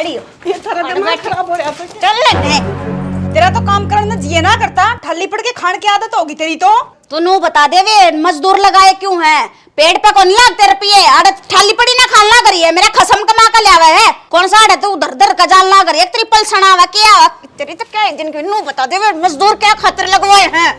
खड़ी हो। ये तेरा दिमाग खराब हो रहा है। चल ले, तेरा तो काम करने जिए ना करता, ठल्ली पड़ के खान की आदत होगी तेरी तो। तू नू बता दे वे मजदूर लगाए क्यों है? पेट पे कौन लगते रुपये? आड़े ठाली पड़ी ना खाना करी है, मेरा खसम कमा का लिया है। कौन सा आड़े तू उधर उधर कजाल ना करी है, ट्रिपल सनावा क्या तेरी तो क्या जिनके नू बता दे वे मजदूर क्या खातिर लगवाए हैं?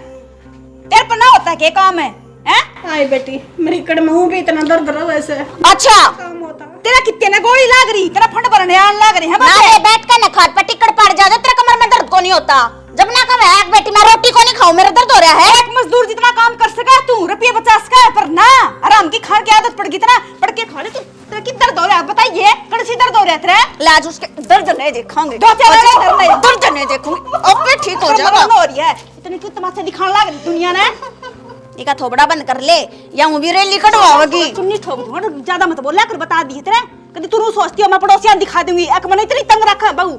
तेरे पर ना होता है क्या काम है? हैं? आई बेटी मेरी कड़ में हूं भी इतना दर्द रहा वैसे अच्छा काम होता। तेरा कितने ना गोली लाग रही, तेरा फंड भरने आन लाग रही है ना बच्चे। रे बैठ के ना खाट पे टिकट पड़ जा, तेरे कमर में दर्द को नहीं होता। जब ना कम है बेटी मैं रोटी को नहीं खाऊं, मेरा दर्द हो रहा है। एक मजदूर जितना काम कर सका तू रुपये 50 का है, पर ना आराम की खान की आदत पड़ गई इतना पड़ के खा ले तू। तेरा की दर्द हो रहा है बताइए, कड़सी दर्द हो रहा है तेरा? लाज उसके दर्द नहीं देखेंगे, दर्द नहीं देखूंगी, अब ठीक हो जाएगा। हो रही है इतनी क्यों तमाशा दिखाने लाग रही दुनिया ने? इका थोबड़ा बंद कर ले या मुंह भी रेली कटवाओगी। सुन्नी ठोक दूंगा, ज्यादा मत बोला कर, बता दिए तेरे। कभी तू रू सोचती हो मैं पड़ोसियां दिखा दूंगी, एक मन इतनी तंग रखा बहू,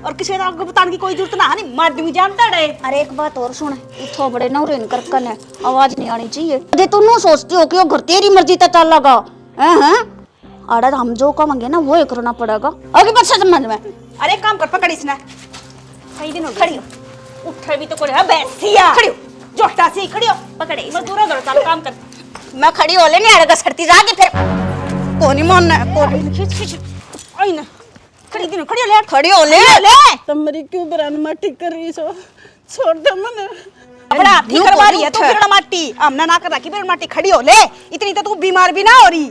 और किसी को आगे बताने की कोई जरूरत ना है, नहीं मार दूंगी जानता है। अरे एक बात और सुन, इथो बड़े नवरे कर कन है, आवाज नहीं आनी चाहिए। दे तू नु सोचती हो कि वो घर तेरी मर्जी तो चल लगा हैं? अरे हम जो कहेंगे ना वो ही करना पड़ेगा, आगे बच्चा समझ में। अरे काम कर, पकड़ इसने। कई दिन हो गए खड़ी हो, उठ भी तो कोई है बैसिया खड़ी हो, जोटा से खड़ी हो, पकड़े इस मजदूर घर चल काम कर। मैं खड़ी हो ले नहीं आड़ेगा सड़ती जाके फिर कोनी मानना है कोनी। खींच खींच आई ना, खड़ी दिन खड़ी हो ले, खड़ी हो ले ले तुम मेरी क्यों बरान माटी कर रही सो? छोड़ दे मने। अपना हाथी करवा रही है तू फिर माटी, हमने ना कर रखी फिर माटी। खड़ी हो ले, इतनी तो तू बीमार भी ना हो रही,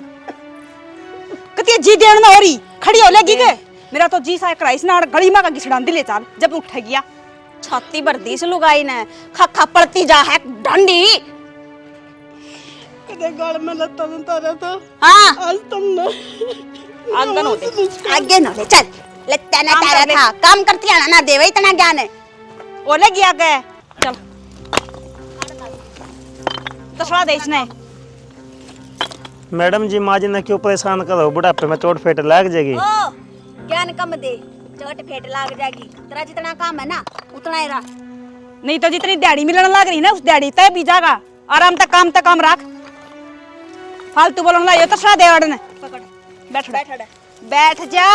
कती जी देन ना हो रही। खड़ी हो लेगी के मेरा तो जी सा कराइस ना गली में का घिसड़ान दिले चाल जब उठ गया। छाती भरती से लुगाई ने खा पड़ती जा है डंडी। कदे गाल में लत्ता तारा तो हाँ आज तुमने आंगन होते आगे न ले चल, लगता ना तारा था काम करती है ना देवे इतना ज्ञान है। ओले गया गए चल दसवा दे इसने। मैडम जी माँ जी ने क्यों परेशान करो, बुढ़ापे में चोट फेट लग जाएगी। ओ ज्ञान कम दे, चोट फेट लाग जाएगी। तेरा जितना काम है ना उतना ही रख, नहीं तो जितनी दिहाड़ी मिलने लग रही ना उस दिहाड़ी तय भी जागा। आराम तक काम रख, फालतू बोलने लायो तो दसवा दे ऑर्डर ने। पकड़ बैठ बैठ बैठ जा।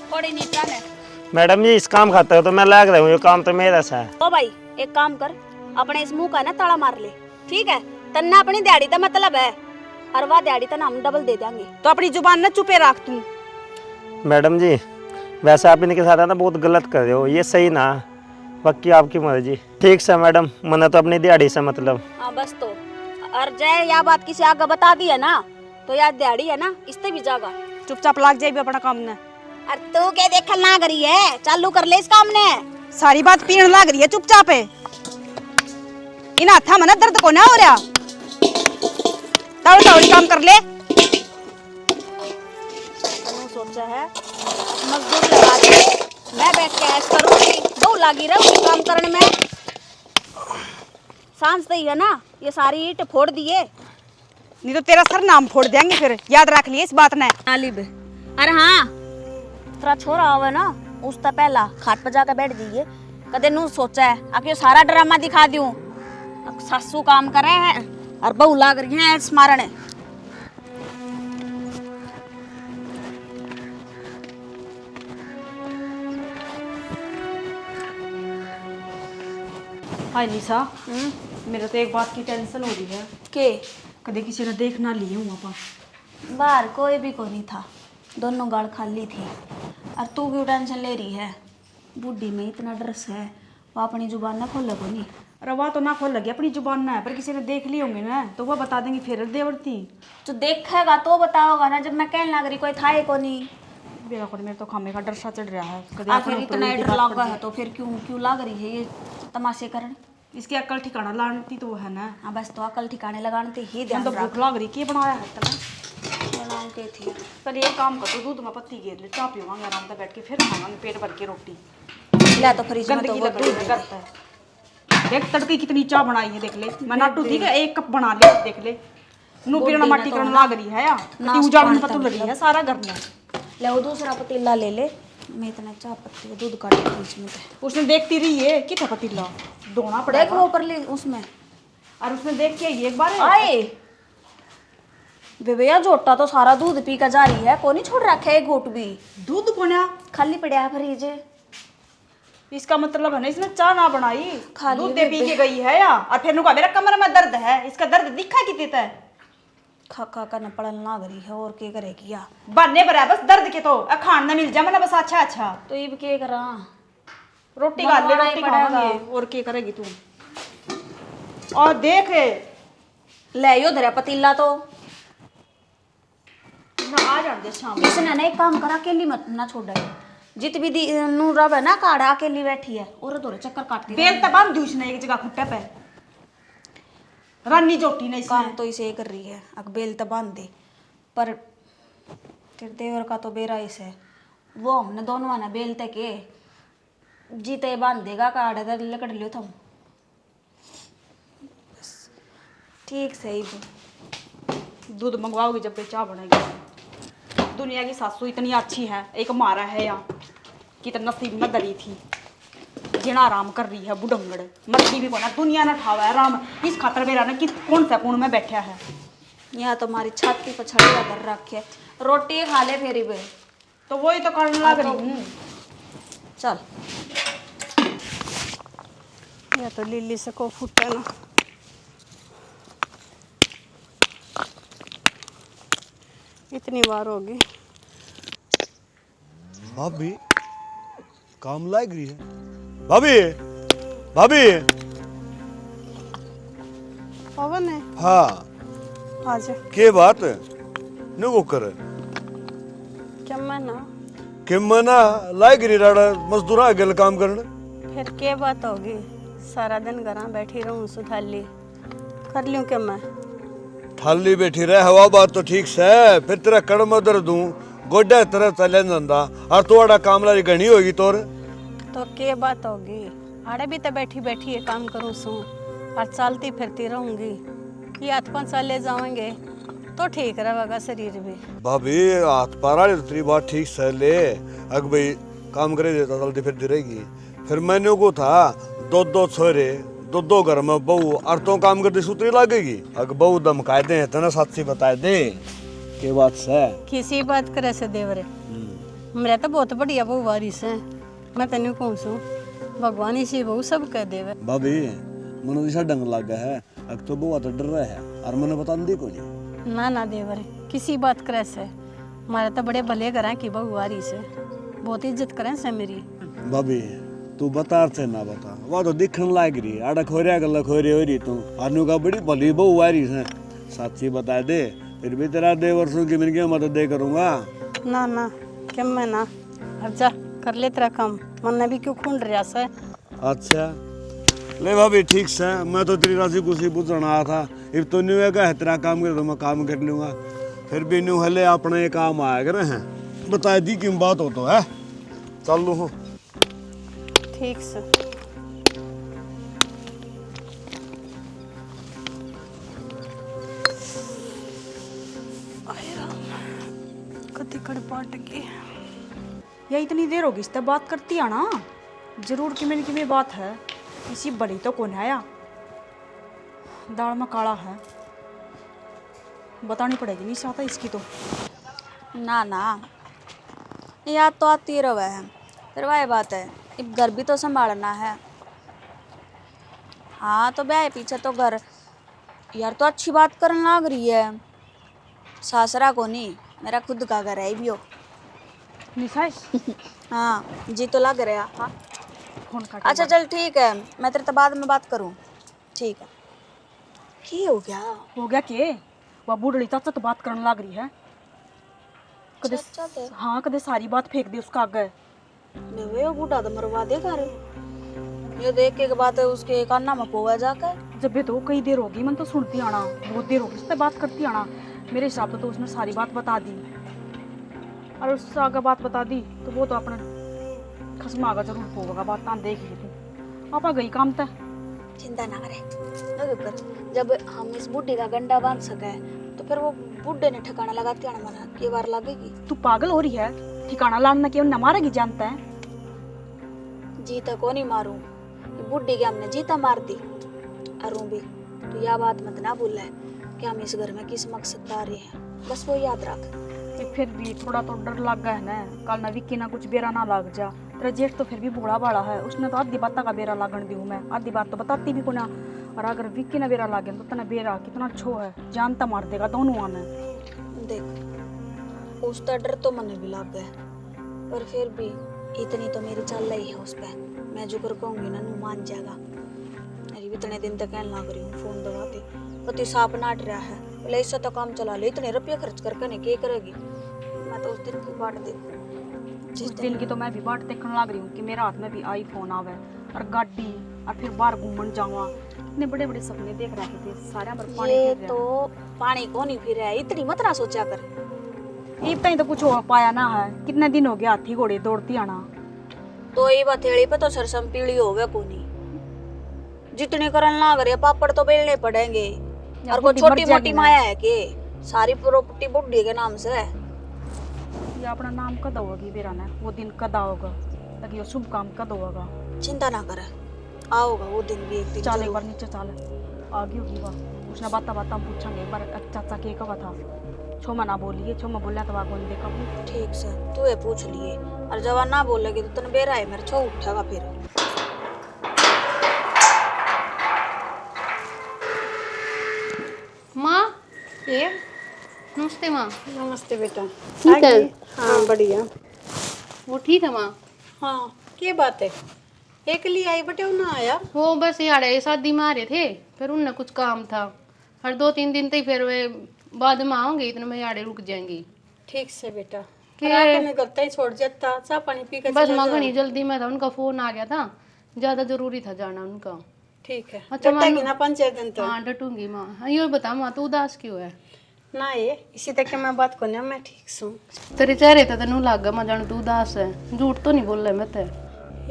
थोड़ी नीचा है। मैडम जी इस काम खाता हो तो मैं लग रहा हूँ, ये काम तो मेरा सा है। ओ भाई एक काम कर, अपने इस मुंह का ना ताला मार ले, ठीक है? तन्ना अपनी दिहाड़ी का मतलब है, हर वार दिहाड़ी तना हम डबल दे देंगे। तो अपनी जुबान न चुपे रख तू। मैडम जी वैसे आप इनके साथ है ना बहुत गलत कर रहे हो, ये सही ना, बाकी आपकी मर्जी। ठीक से मैडम, मैंने तो अपनी दिहाड़ी से मतलब। हाँ बस तो, और जय या बात किसी आगे बता दी है ना तो यार दिहाड़ी है ना इससे भी जागा। चुपचाप लाग जाए भी अपना काम ने। अरे तू क्या देखल ना करी है, चालू कर ले इस काम ने। सारी बात पीने लाग रही है चुपचाप है। इन हाथा में ना दर्द को ना हो रहा, तावड़ी काम कर ले। तनु सोचा है मजदूर लगा दे, मैं बैठ के ऐश करूंगी, दो लागी रहूंगी काम करने में। सांस दई है ना, ये सारी ईंट फोड़ दिए, नहीं तो तेरा सर नाम फोड़ देंगे फिर, याद रख लिए इस बात ने। नालिब। अरे हाँ तेरा छोरा आवे ना उसका पहला खाट पर जाकर बैठ जाइए। कदे नू सोचा है आके सारा ड्रामा दिखा दूं, सासू काम करे है और बहू लाग रही है स्मारणे। हाय निशा, मेरे तो एक बात की टेंशन हो रही है के कदे किसी ने देख ना लिए हूँ अपन। बाहर कोई भी को नहीं था, दोनों गाड़ खाली थी, और तू क्यों टेंशन ले रही है? बूढ़ी में इतना डरस है, वो अपनी जुबान ना खोल को नहीं। अरे वाह तो ना खोल लगी अपनी जुबान ना है, पर किसी ने देख लिए होंगे ना तो वह बता देंगे फिर देवरती। तो देखेगा तो बताओगा ना, जब मैं कहने लग रही कोई था ही को नहीं। मेरे तो खामे का डर सा चढ़ रहा है। कदे आखिर अपन इतना ऊपर डर लगा है तो फिर क्यों क्यों लाग रही है ये तमाशे करन? इसकी अकल ठिकाना लानती तो है ना। हाँ बस तो अकल ठिकाने लगाने ही हम ध्यान तो रख। भूख लग रही, के बनाया है तने? बनाते थी। पर ये काम कर, तो दूध में पत्ती घेर ले, चाय पीवांगे आराम से बैठ के, फिर खावांगे पेट भर के रोटी। ला तो फ्रिज में तो गंदगी वो लग दूध रही करता है। देख तड़के कितनी चाय बनाई है, देख ले। मैं नाटू थी का 1 कप बना लिया, देख ले। नू पीना माटी करने लाग रही है या उजाड़ में पतू लगी है सारा घर में। ले वो दूसरा पतीला ले ले, मैं इतना चाय पत्ती का दूध काट के फ्रिज में दे। उसने देखती रही है कितना पतीला धोना पड़ेगा। देख वो ऊपर ले उसमें, और उसने देख के एक बार आए बेबेया जोटा तो सारा दूध पी कर जा रही है, कौन ही छोड़ रखे एक घूट भी। दूध कोना खाली पड़ा है फ्रिज। इसका मतलब है ना इसने चाय ना बनाई, खाली दूध दे पी के गई है या और फिर नुका मेरा कमर में दर्द है, इसका दर्द दिखा कितने है। खा खा कर न पड़न ना करी है और के करेगी या बनने पर है बस दर्द के तो खान ना मिल जाए मतलब बस अच्छा अच्छा तो ये भी के करा। रोटी खा ले, बनवाना ही रोटी पड़ेगा। खाएंगे और क्या करेगी तू। और देख ले यो धरा पतीला तो ना आ जा दे शाम को। इसने नहीं काम करा, अकेली मत ना छोड़ दे। जित भी दी नू रब है ना काड़ा अकेली बैठी है और दो चक्कर काटती बेल तो बांध दूस नहीं एक जगह खुट्टे पे रानी जोटी नहीं काम तो इसे कर रही है। अक बेल तो बांध दे पर तेरे देवर का तो बेरा इस है, वो हमने दोनों ने बेल तक के जीते बांध देगा काड़े तो लकड़ लियो तुम ठीक सही। दूध मंगवाओगी जब पे चाय बनेगी। दुनिया की सासू इतनी अच्छी है, एक मारा है या कितना नसीब में दरी थी जिना आराम कर रही है बुढ़ंगड़ मर्दी भी कोना दुनिया ना ठावा है राम इस खातर मेरा ना कि कौन सा कौन में बैठा है। यहाँ तुम्हारी छाती पर छड़ेगा कर रखे रोटी खा ले फेरी बे तो वही तो करने लग रही हूँ। चल या तो लिल्ली से को फूटे ना। इतनी बार होगी। भाभी काम लाग रही है। भाभी भाभी पवन है हाँ आज के बात न वो करे क्या मैं ना कि मना लाग रही राड़ा मजदूरा गल काम करने। फिर के बात होगी। सारा दिन घर बैठी रहूं सुथाली कर लियूं क्या मैं। थाली बैठी रहे हवा बात तो ठीक से फिर तेरा कड़म उधर दूं गोड्डा तरह चले जाता और तोड़ा काम लारी घनी होगी तोर तो के बात होगी। आड़े भी तो बैठी बैठी ये काम करूं सू और चलती फिरती रहूंगी। ये हाथ पांच साल ले जाएंगे तो ठीक रहेगा शरीर भी। भाभी हाथ पारा तो तेरी बात ठीक से ले अग भाई काम करे देता चलती फिरती रहेगी। फिर मैंने को था दो छोरे दो घर में बहू और तो काम करती सूत्री लगेगी। अग बहू दम कायदे हैं तना साथी बताए दे के बात से किसी बात करे से देवरे मेरा तो बहुत बढ़िया बहू वारिस है। मैं तेन कहूँ सू भगवान इसी बहू सब कह देवे। भाभी मनो दिशा डंग लग गया है अग तो बहुत डर रहा है और मैंने बता दी को ना ना देवरे किसी बात करे से हमारे तो बड़े भले घर की बहू वारिस है। बहुत इज्जत करें से मेरी। भाभी तू बता थे ना बता वह तो दिखने लाग रही आड़ा खोरिया गला खोरी हो रही तू अनु का बड़ी भली बहू वारिस है। साथी बता दे फिर भी तेरा 2 वर्षों की मिल मदद दे करूंगा। ना ना क्या मैं ना अब जा कर ले तेरा काम मन भी क्यों खून रहा से। अच्छा ले भाभी ठीक से मैं तो तेरी राशि खुशी पूछना आया था अब तो न्यू है तेरा काम करे तो मैं काम कर लूंगा। फिर भी न्यू हले अपने काम आया करे हैं बता दी क्यों बात हो तो है चल लू हूँ ठीक से। कति कड़पाट की या इतनी देर होगी इससे बात करती है ना जरूर कि मेरी बात है। इसी बड़ी तो कौन है या दाल में काला है बतानी पड़ेगी नहीं चाहता इसकी तो। ना ना याद तो आती रहे है फिर वही बात है अब घर भी तो संभालना है। हाँ तो ब्याह पीछे तो घर यार तो अच्छी बात करने लग रही है। सासरा को नहीं मेरा खुद का घर है भी हो निशाय हाँ जी तो लग रहा हाँ फोन काट। अच्छा चल ठीक है मैं तेरे तो बाद में बात करूँ ठीक है। क्या हो गया हो गया के वह बूढ़ी चाचा तो बात करने लग रही है कदे चाचा ते? हाँ कदे सारी बात फेंक दी उसका आगे। बेबे वो बूढ़ा तो मरवा देगा रे ये देख के बात है उसके काना में पोवा जाकर। जब भी तो कई देर होगी मन तो सुनती आना बहुत देर होगी उससे बात करती आना। मेरे हिसाब से तो उसने सारी बात बता दी और उससे आगे बात बता दी तो वो तो अपने खसम आगा जरूर पोगा बात ना देख ली तू आपा गई काम तय। चिंता ना करे लगे पर जब हम इस बूढ़े का गंडा बांध सके तो फिर वो बूढ़े ने ठिकाना लगाती आना मना की बार लगेगी। तू पागल हो रही है ठिकाना लाना के न मारेगी जानता है। जीता को नहीं मारू ये बूढ़ी के हमने जीता मार दी अरू भी तो यह बात मत ना भूल है कि कि हम इस घर में किस मकसद आ रहे हैं, बस वो याद रख। ये फिर भी थोड़ा तो डर लग गया है ना, कल ना विक्की ना कुछ बेरा ना लग जा। तेरा जेठ तो फिर भी बूढ़ा बाड़ा है, उसने तो आधी बात का बेरा लागण दी मैं, आधी बात तो बताती भी को ना। और अगर विक्की ना बेरा लागे तो तना बेरा कितना छो है, जान तो मार देगा दोनों आने। देख उसका डर तो मन भी लग गया, पर फिर भी इतनी तो मेरी चल रही है उस पर, मैं जो कर कहूँगी ना नू मान जाएगा। अरे इतने दिन तक कहने लग रही हूँ फोन दबाते, पति सांप नाट रहा है, बोले इससे तो काम चला ले, इतने रुपये खर्च करके नहीं क्या करेगी। मैं तो उस दिन की बाट देखूँ, जिस दिन की तो मैं भी बाट देखने लग रही हूँ कि मेरे हाथ में भी आईफोन आवे और गाड़ी और फिर बाहर घूमन जावा। इतने बड़े बड़े सपने देख रहे थे सारे पर पानी ये फिर तो पानी को नहीं फिर है, इतनी मत ना सोचा कर। इतना ही तो कुछ हो पाया ना है, कितने दिन हो गया हाथी घोड़े दौड़ती आना। तो ये बथेड़ी पे तो सरसम पीली हो गया कोनी, जितने करन लाग रहे पापड़ तो बेलने पड़ेंगे। और कोई छोटी मोटी माया है कि सारी प्रॉपर्टी बुढ़ी के नाम से है। ये अपना नाम कद होगी बेरा ने, वो दिन कदा होगा ताकि वो शुभ काम कद होगा। चिंता ना कर, आओगा वो दिन भी एक दिन। चल एक बार नीचे चल, आगे होगी वह उसने बाता बाता पूछेंगे एक बार चाचा के कब था। छोमा ना बोलिए, छोमा बोला तो वागों ने देखा। ठीक से तू ये पूछ लिए, और जब ना बोलेगी तो तन बेरा है मेरे छो उठेगा फिर। माँ ये नमस्ते माँ। नमस्ते बेटा। ठीक है। हाँ बढ़िया। वो ठीक है माँ। हाँ क्या बात है, एक लिए आई बटे ना आया। वो बस यार शादी में आ रहे थे, फिर उनने कुछ काम था, हर 2-3 दिन तक फिर वे बाद में आऊंगी, इतने में यार रुक जाएंगी। ठीक से बेटा, के मैं करता ही छोड़ जाता, चाय पानी पी कर बस माँ घनी जल्दी में था, उनका फोन आ गया था, ज्यादा जरूरी था जाना उनका। ठीक है। अच्छा माँ। ना 5-6 दिन तो हाँ डटूंगी माँ। हाँ ये बता माँ तू उदास क्यों है? ना ये इसी तक के मैं बात करने मैं ठीक हूँ। तेरे चेहरे तो तेन लग मैं जान तू उदास है, झूठ तो नहीं बोल रहा मैं ते।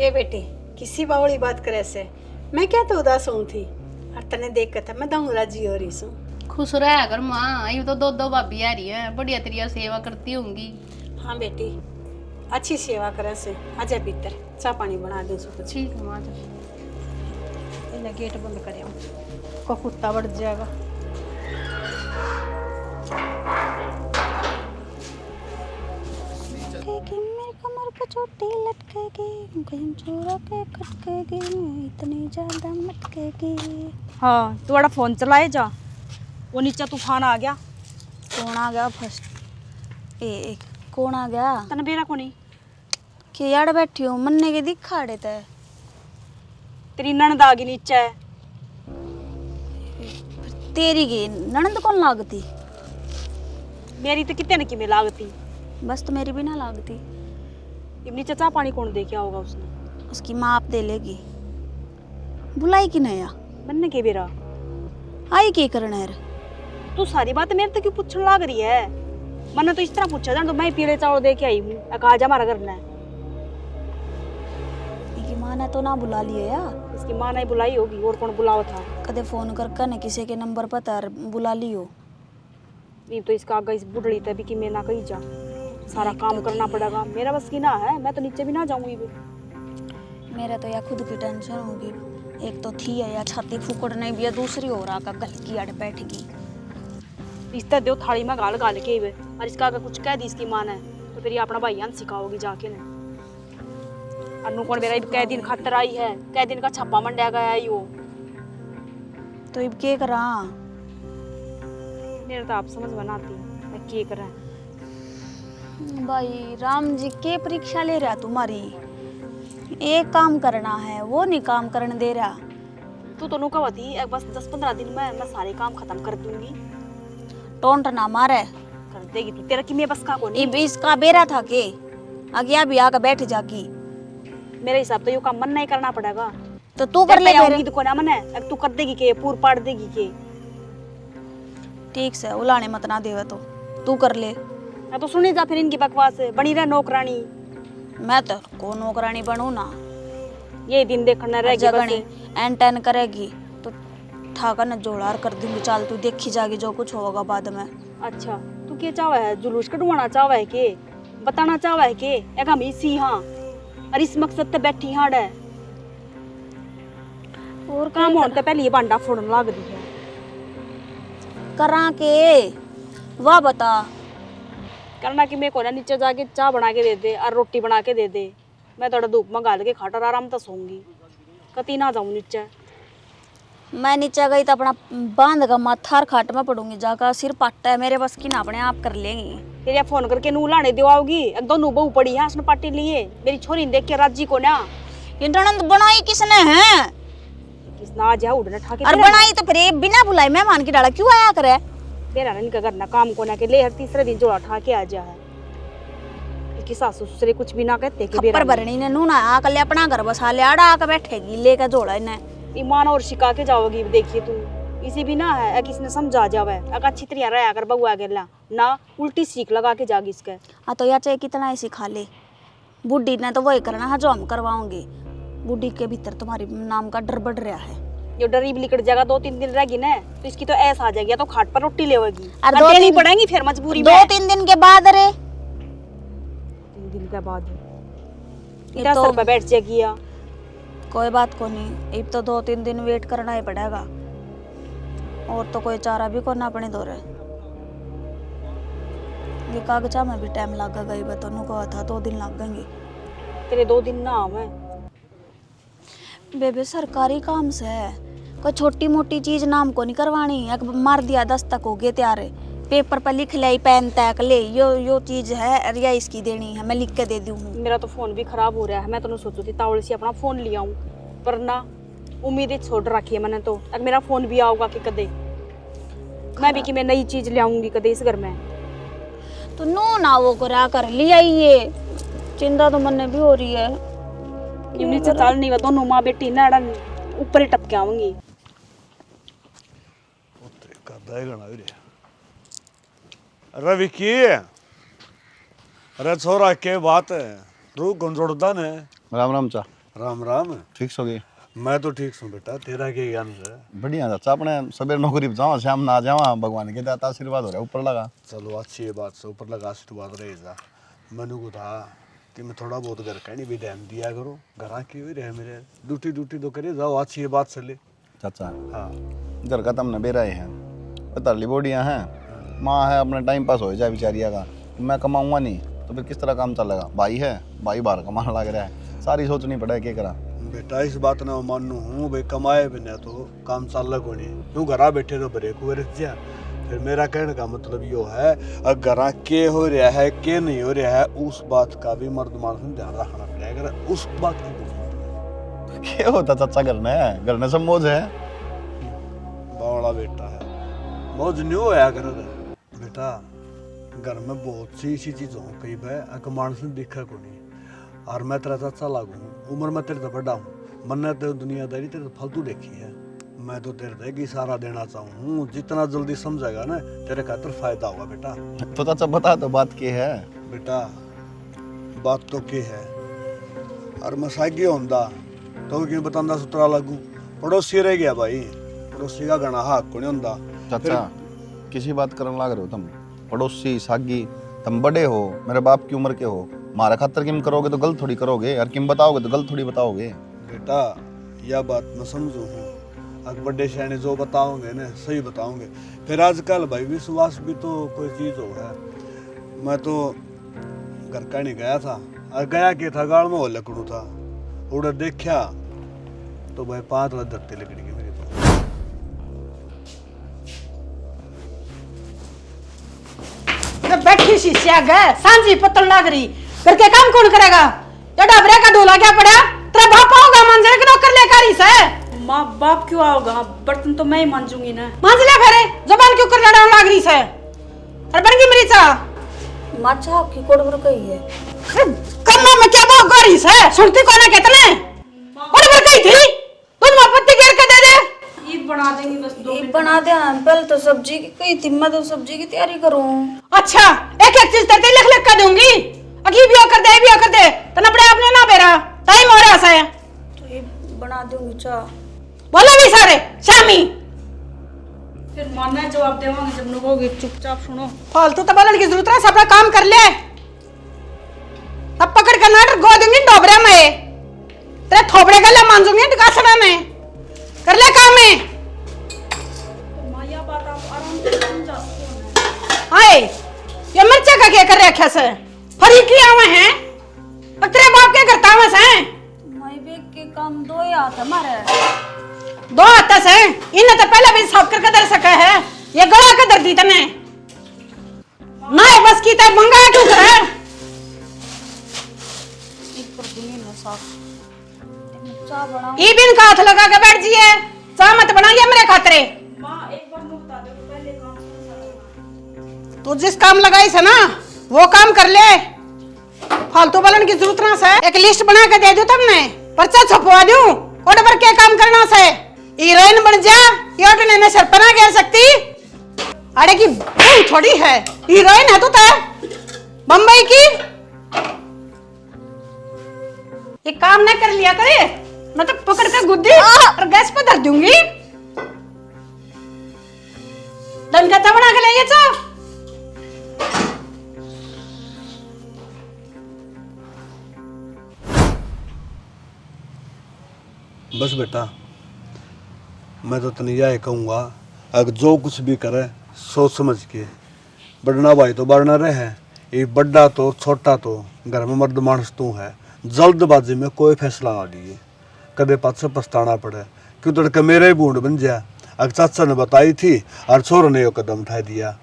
ये बेटी किसी बावड़ी बात करे से मैं क्या तो उदास हूँ थी, और तने देख कर था मैं दऊँ राजी हो रही हूँ। खुश रहा अगर माँ, ये तो 2-2 भाभी आ रही है, बढ़िया तेरी सेवा करती होंगी। हाँ बेटी अच्छी सेवा करे से, आजा भीतर चाय पानी बना दे कुछ। ठीक है माँ। गेट बंद करे को कुत्ता बढ़ जाएगा। मेरी कमर पे चोटी लटकेगी, कहीं चोरा के खटकेगी, इतनी ज्यादा मटकेगी। हाँ तू बड़ा फोन चलाए जा, वो नीचे तूफान आ गया। कौन आ गया फर्स्ट? ए कौन आ गया? तने बेरा को नहीं कि यार बैठी हूँ मन्ने के दिखाड़े ते तेरी ननद आ गई नीचे। तेरी की ननद कौन लागती? मेरी तो कितने न की में लागती, बस तो मेरी भी ना लागती। अब नीचे चाय पानी कौन दे के होगा उसने? उसकी माँ आप दे लेगी। बुलाई कि नया बनने के बेरा आई की करना है? तू सारी बात मेरे तो क्यों पूछने लाग रही है? मैंने तो इस तरह पूछा जान तो मैं पीले चावल दे के आई हूँ, कहा जा हमारा करना है। इसकी माँ ने तो ना बुला लिए या? इसकी माँ ने बुलाई होगी, और कौन बुलावा था? कदे फोन करके न किसी के नंबर पर तार बुला लियो। नहीं तो इसका आगे इस बुढ़ड़ी तभी कि मैं ना कहीं जा, सारा काम करना पड़ेगा, मेरा बस की ना है, मैं तो नीचे भी ना जाऊंगी। मेरा तो या खुद की टेंशन होगी, एक तो थी है या छाती फूकड़ नहीं भी, दूसरी हो रहा का गल की अड़ बैठ गई। इस तरह दो थाली में गाल गाल के और इसका अगर कुछ कह दी इसकी माँ ने तो फिर ये अपना भाईयान सिखाओगी जाके ने। अनु कौन मेरा कै दिन खातर आई है, कै दिन का छापा मंडा गया है यो। तो अब क्या करा? मेरे तो आप समझ बनाती मैं क्या करा। भाई राम जी के परीक्षा ले रहा तुम्हारी, एक काम करना है वो नहीं काम करने दे रहा। तू तो नुका थी बस 10-15 दिन में मैं सारे काम खत्म कर दूंगी। टोंट ना मारे, कर देगी तू, तेरा की मैं बस का को नहीं। इब इसका बेरा था के आगे भी आकर बैठ जागी। मेरे हिसाब तो यो काम मन नहीं करना पड़ेगा, तो तू कर ले मेरे। को ना मन है तू कर देगी के पूर पाड़ देगी के। ठीक से उलाने मत ना देवे तो तू कर ले। मैं तो सुनी जा फिर इनकी बकवास, बनी रह नौकरानी। मैं तो को नौकरानी बनू ना, ये दिन देखना रह गया जगनी एन टेन करेगी तो ठाका न जोड़ार कर दूंगी। चल तू देखी जागी जो कुछ होगा बाद में। अच्छा तू क्या चाहवा है? जुलूस कटवाना चाहवा है के? बताना चाहवा है के एक हम इसी हाँ और इस मकसद ते बैठी हाँ है और काम होने ते पहले ये बांडा फोड़न लाग दी है। करा के वाह बता। करना कि मेरे को ना नीचे जाके चाय बना के दे दे और रोटी बना के दे दे। मैं थोड़ा धूप में गाल के खाटर आराम तो सोऊंगी, कती ना जाऊं नीचे। मैं नीचे गई तो अपना बांध का माथा खाट में पड़ूंगी, जाकर सिर पाटा है मेरे बस की ना, अपने आप कर लेंगी। फिर फोन करके नू लाने दिवाओगी, दोनों बहू पड़ी है उसने पार्टी लिए। मेरी छोरी ने देख के राजी को ना इंटरनेट बनाई किसने है? किसना आ जा उड़ने ठाके और बनाई तो फिर बिना बुलाए मेहमान की डाला क्यों आया करे? मेरा ना इनका करना काम को ना के ले हर तीसरे दिन जोड़ा ठाके आ जा है। कि सासू ससुरे कुछ भी ना कहते कि खप्पर भरनी ने नूना आकर ले अपना घर बसा ले, आड़ा आकर बैठेगी लेकर जोड़ा इन्हें। ईमान और शिका के जाओगी। देखिए तू इसी भी ना है किसने समझा जावे अगर अच्छी तरह रहा कर बउआ गेला ना उल्टी सीख लगा के जागी इसके। हाँ तो या चाहे कितना ही सिखा ले, बुढ़ी ने तो वही करना है जो हम करवाओगे। बुढ़ी के भीतर तुम्हारी नाम का डर बढ़ रहा है। जो डरी भी लिकट जाएगा 2-3 दिन रहेगी ना तो इसकी तो ऐसा आ जाएगी, या तो खाट पर रोटी लेवेगी और और देनी पड़ेगी फिर मजबूरी में। 2-3 दिन के बाद रे 3 दिन के बाद इधर सर पे बैठ जाएगी। या कोई बात को नहीं, अब तो 2-3 दिन वेट करना ही पड़ेगा और तो कोई चारा भी कोना अपने दौरे। ये कागजा में भी टाइम लग गई, बतौनु को था 2 दिन लग गएंगे। तेरे 2 दिन ना आवे बेबे सरकारी काम से है, कोई छोटी मोटी चीज नाम को नहीं करवानी। एक मार दिया दस्तक हो गए तैयार, पेपर पर लिख ले पेन तक ले यो चीज है अरिया इसकी देनी है, मैं लिख के दे दूँ। मेरा तो फोन भी खराब हो रहा है, मैं तो सोचू थी तावड़े से अपना फोन लिया हूँ पर ना उम्मीद ही छोड़ रखी है मैंने। तो अब मेरा फोन भी आऊगा कि कदे मैं भी कि मैं नई चीज ले आऊंगी कदे इस घर में। तो नो ना वो करा कर लिया ये चिंता तो मन भी हो रही है। क्यों नीचे चल नहीं, दोनों माँ बेटी ना ऊपर ही टपके आऊंगी। अरे विकी, अरे छोरा के बात है रू गुंजोड़दा ने। राम राम चा। राम राम। ठीक सो गई? मैं तो ठीक हूँ बेटा, तेरा क्या ज्ञान है? बढ़िया चाचा, अपने सवेरे नौकरी पे जाओ शाम ना जावा, भगवान के दाता आशीर्वाद हो रहा है ऊपर लगा। चलो अच्छी है बात से, ऊपर लगा आशीर्वाद रहे जा। मैंने को था कि मैं थोड़ा बहुत घर का नहीं भी ध्यान दिया करो, घर की हुई रहे मेरे ड्यूटी तो करे जाओ, अच्छी है बात चले। चाचा हाँ घर का तमने बेराए हैं, तरली बोडियाँ हैं, माँ है, अपने टाइम पास हो जाए बेचारिया का। मैं कमाऊंगा नहीं तो फिर किस तरह काम चलेगा? भाई है, भाई बाहर कमाने लग रहा है, सारी सोचनी पड़े क्या करा। बेटा इस बात ना मानू हूँ भाई, कमाए बिना तो काम चाल को नहीं, तू घरा बैठे तो ब्रेक हुए रह जा। फिर मेरा कहने का मतलब यो है अगर के हो रहा है के नहीं हो रहा है उस बात का भी मर्द मानुस में ध्यान रखना पड़ेगा। उस बात की क्या होता चाचा घर ने सब मौज है। बावड़ा बेटा है, मौज नहीं होया कर बेटा। घर में बहुत सी ऐसी चीज़ हो कई भाई मानुस ने देखा को नहीं। और मैं तेरा चाचा लागू हूँ, उम्र में तेरे से बड़ा हूँ, मैंने तो दुनियादारी तेरे फालतू देखी है। मैं तो तेरे से इशारा देना चाहूँ, जितना जल्दी समझेगा ना तेरे खातिर फायदा होगा बेटा। तो चाचा बता तो बात क्या है? बेटा बात तो क्या है, और मैं सागी होंदा तो क्यों बतांदा सुतरा लागू। पड़ोसी रह गया भाई, पड़ोसी का गणा हक को नहीं होंदा। चाचा किसी बात करने लग रहे हो तुम? पड़ोसी सागी तुम बड़े हो, मेरे बाप की उम्र के हो, मारा खातर किम करोगे तो गलत थोड़ी करोगे, और किम बताओगे तो गलत थोड़ी बताओगे। बेटा यह बात मैं समझू हूँ, अब बड़े शहने जो बताओगे ना सही बताओगे। फिर आजकल भाई विश्वास भी तो कोई चीज़ हो है। मैं तो घर का नहीं गया था, और गया कि था गाड़ में हो लकड़ू था, उड़े देखा तो भाई 5 लाख धरती लकड़ी की मेरी। तो बैठी शीशा गए सांझी पत्तल लाग रही, करके काम कौन करेगा? जो डबरे का डोला क्या पड़ा? तेरा बाप होगा मंजिल के नौकर लेकर इस है। माँ बाप क्यों आओगा, बर्तन तो मैं ही मांजूंगी ना। मंजिला फेरे जबान क्यों कर लड़ाने लाग रही है? अरे बन गई मेरी चा माचा आपकी कोड़ गई है। कन्ना में क्या बात कर रही है? सुनती कौन है कितने? और बर गई थी तुम पत्ती गिर के दे दे। ईद बना देंगी बस 2 मिनट। बना दे, पहले तो सब्जी की कही थी, मैं तो सब्जी की तैयारी करूं। अच्छा एक एक चीज तेरे लिख लिख कर दूंगी, अगी भी कर दे भी कर दे तो अपने आपने ना बेरा टाइम हो रहा है तो ये बना दूंगी चा। बोले भी सारे शामी फिर मानना है जवाब देवांगे जब नुकोगे, चुपचाप सुनो। फालतू तो बोलने की जरूरत है, सब अपना काम कर ले। तब पकड़ कर नाटक गो दूंगी डोबरे में, तेरे थोबड़े का ले मांजूंगी टिकासड़ा में। कर ले काम में। माया बात आप आराम से हाय ये मिर्चा का क्या कर रखा से फरी की आवे हैं अब तेरे बाप क्या करता है से मैं भी के काम दो ही आता मारे दो आता से इन्हें तो पहले भी साफ करके दर सका है ये गला के दर दी तने ना बस की ते मंगा क्यों करे एक कर दूंगी ना साफ चाय बनाओ ई बिन का हाथ लगा के बैठ जिए चाय मत बनाइए मेरे खातरे तू जिस काम लगाई से ना वो काम कर ले फालतू बोलन की जरूरत ना से एक लिस्ट बना के दे दो तुमने पर्चा छपवा दूं कोड पर क्या काम करना से हीरोइन बन जा ये तो ने सर पना कह सकती अरे की बहू थोड़ी है हीरोइन है तू तो बम्बई की ये काम ना कर लिया करे मैं तो पकड़ के गुद्दी और गैस पे धर दूंगी डंका तो बना के ले ये चाव बस बेटा मैं तो तनिया ये कहूँगा अगर जो कुछ भी करे सोच समझ के बढ़ना भाई तो बढ़ना रहे ये बड़ा तो छोटा तो घर में मर्द मानस तू है जल्दबाजी में कोई फैसला ना लिए कदे पाछे पछताना पड़े क्यों तड़के मेरे ही बूंद बन जा अगर चाचा ने बताई थी और छोर ने यो कदम उठा दिया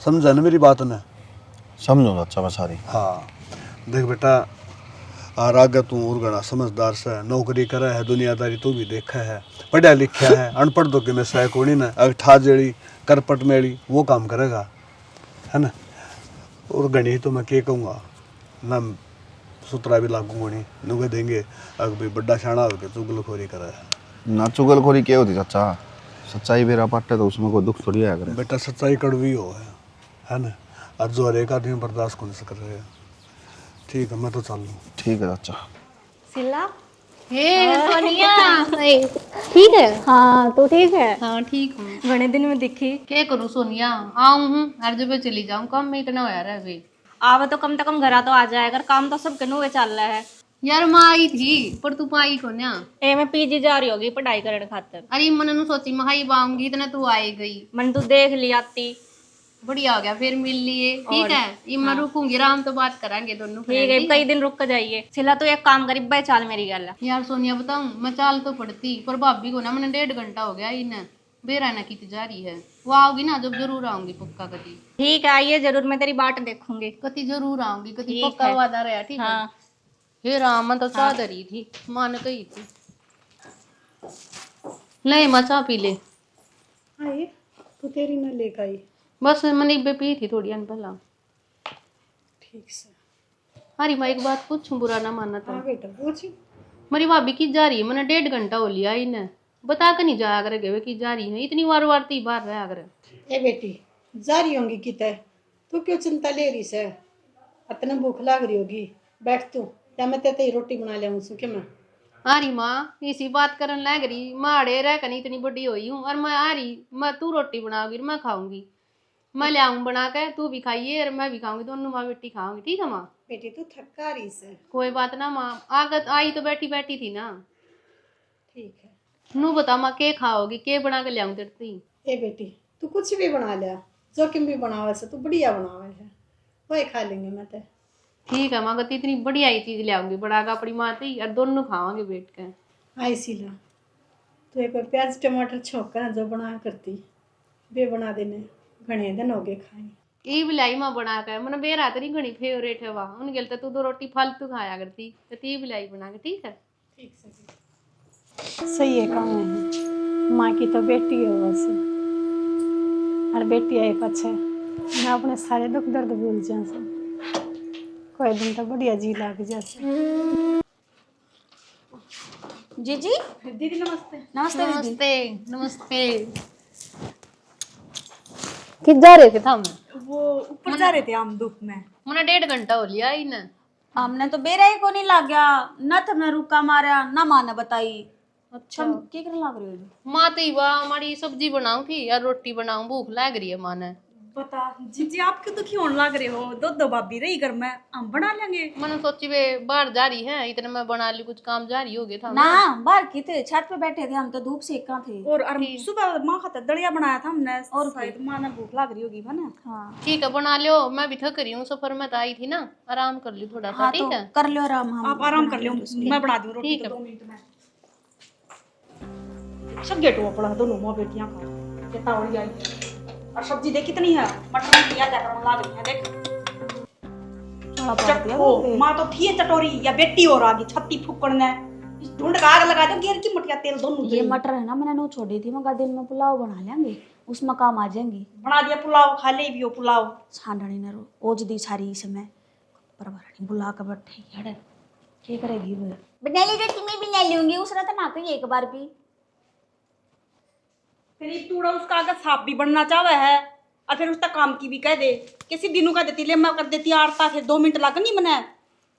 समझा ना मेरी बात ने समझो चाचा मैं सारी। हाँ देख बेटा और आगे तू और घना समझदार से नौकरी करे है दुनियादारी तू भी देखा है पढ़ा लिखा है अनपढ़ तो कि मैं सह कोनी ना अगर ठा जेड़ी करपट मेड़ी वो काम करेगा है ना और घनी तो मैं क्या कहूँगा ना सुतरा भी लागूंगा नहीं नुगे देंगे अगर भाई बड़ा शाना हो के चुगलखोरी करे ना चुगलखोरी क्या होती चाचा सच्चाई बेरा पाटे तो उसमें कोई दुख थोड़ी आया करे। बेटा सच्चाई कड़वी हो है ना और जो हर एक आदमी बर्दाश्त कौन से कर रहे हैं। ठीक है मैं तो चल लूँ। ठीक है चाचा। सिला सोनिया ठीक है। हाँ तो ठीक है। हाँ ठीक हूँ। घने दिन में दिखी। क्या करूँ सोनिया आऊँ हूँ हर जगह चली जाऊँ काम में इतना होया रहा है आवे तो कम से कम घर तो आ जाए अगर काम तो सब कनू चल रहा है। यार माँ आई थी पर तू पाई को ना ए मैं पीजी जा रही होगी पढ़ाई करने खातर। अरे मन नु सोची महाई बाऊंगी इतना तू आई गई मन तू देख ली आती बढ़िया हो गया फिर मिल लिए ठीक है मैं रुकूंगी आराम तो बात करांगे दोनों ठीक है कई दिन रुक कर जाइए। सिला तो एक काम करी भाई चाल मेरी गल यार सोनिया बताऊं मैं चाल तो पड़ती पर भाभी को ना मैंने 1.5 घंटा हो गया इन्हें बेरा ना की जा रही है वो आओगी ना जब जरूर आऊंगी पक्का कति। ठीक है आइए जरूर मैं तेरी बाट देखूंगी कति जरूर आऊंगी कति पक्का वादा रहा ठीक है। हे राम मैं तो चाह रही थी मान गई थी ले माँ चाह पी ले आई तो तेरी न लेकर आई बस मैंने एक पी थी थोड़ी अनभला ठीक से। अरे मैं एक बात पूछूं बुरा ना मानना था। हाँ बेटा पूछ। मेरी भाभी की जा रही है मैंने 1.5 घंटा हो लिया इन्हें बता कर नहीं जाया करे गए की जा रही है इतनी वार ती बार रहा करे। ए बेटी जा रही होंगी कितने तू क्यों चिंता ले रही से इतना भूख लग रही होगी बैठ तू या मैं तेरी रोटी बना लिया सु क्या मैं आ रही माँ इसी बात करन लग रही माड़े रह कर इतनी बड़ी हुई हूँ और मैं आ रही मैं तू रोटी बनाओगी मैं खाऊंगी मैं ले आऊँ बना के तू भी खाइए और मैं भी खाऊंगी दोनों माँ बेटी खाऊंगी ठीक है माँ। बेटी तू थका रही से कोई बात ना माँ आगत आई तो बैठी बैठी थी ना ठीक है। नू बता माँ के खाओगी के बना के ले आऊँ तेरी। ए बेटी तू कुछ भी बना लिया जोखिम भी बनावे से तू बढ़िया बनावे है वही खा लेंगे मैं तो। ठीक है माँ कहती इतनी बढ़िया ही चीज ले आऊंगी बढ़ागा अपनी माँ थी और दोनों खावांगे बैठ के। आई सीला तू एक प्याज टमाटर छोंका जो बना करती वे बना देने घने दिन हो गए खाए ये बिलाई माँ बना कर मैंने बेरा तेरी घनी फेवरेट है वहाँ उन गलते तू 2 रोटी फालतू खाया करती कहती ये बिलाई बना के ठीक है। ठीक से सही है काम है माँ की तो बेटी है वैसे और बेटी आई पछे मैं अपने सारे दुख दर्द भूल जा कोई दिन तो बढ़िया जी लाग जाते। जी जी दीदी नमस्ते। नमस्ते दीदी। नमस्ते नमस्ते किस जा रहे थे हम वो ऊपर जा रहे थे हम धूप में। मैंने 1.5 घंटा हो लिया इन्हें हमने तो बेरा ही को नहीं लग गया न तो मैं रुका मारा ना माँ ने बताई। अच्छा क्या करने लग रही हो माँ तो वाह हमारी सब्जी बनाऊं थी यार रोटी बनाऊं भूख लग रही है माँ ने बता जीजी आप क्यों दुखी होने लग रहे हो? दो भाभी रही घर में, हम बना लेंगे। मैंने सोची वे बाहर जा रही है, इतने में बना ली, कुछ काम जा रही हो गया था ना बाहर की थे, छत पे बैठे थे हम तो, धूप सेक का थे। और सुबह माँ खातर दलिया बनाया था हमने, और शायद माँ ने भूख लग रही होगी ना। हाँ ठीक है बना लो, मैं भी थक रही हूँ, सफर में तो आई थी ना, आराम कर ली थोड़ा सा। हाँ, ठीक तो है कर लो आराम, हम आप आराम कर लो, मैं बना दूँ रोटी। ठीक है। 2 मिनट में सब गेट हुआ पड़ा दोनों माँ बेटियां का, कितना और आई। और सब्जी देख कितनी है, मटर की याद कर ला रही है देख। ओ माँ तो थी चटोरी या बेटी और आ गई छत्ती फूकने, ढूंढ का आग लगा दो घेर की मटिया तेल दोनों। ये मटर है ना, मैंने नो छोड़ी थी, मगर दिन में पुलाव बना लेंगे, उसमें काम आ जाएंगी। बना दिया पुलाव, खा ले भी हो पुलाव। छांडनी न रो ओज दी सारी इसमें परवरणी बुला कर बैठे यार, क्या करेगी वो? बना ली रोटी मैं भी ले लूंगी, उसने तो ना कही एक बार भी। फिर एक टूड़ा उसका आगे साफ भी बनना चाहे है, और फिर उसका काम की भी कह दे, किसी दिनों का देती ले मैं कर देती आड़ता, फिर 2 मिनट लगेंगी मैंने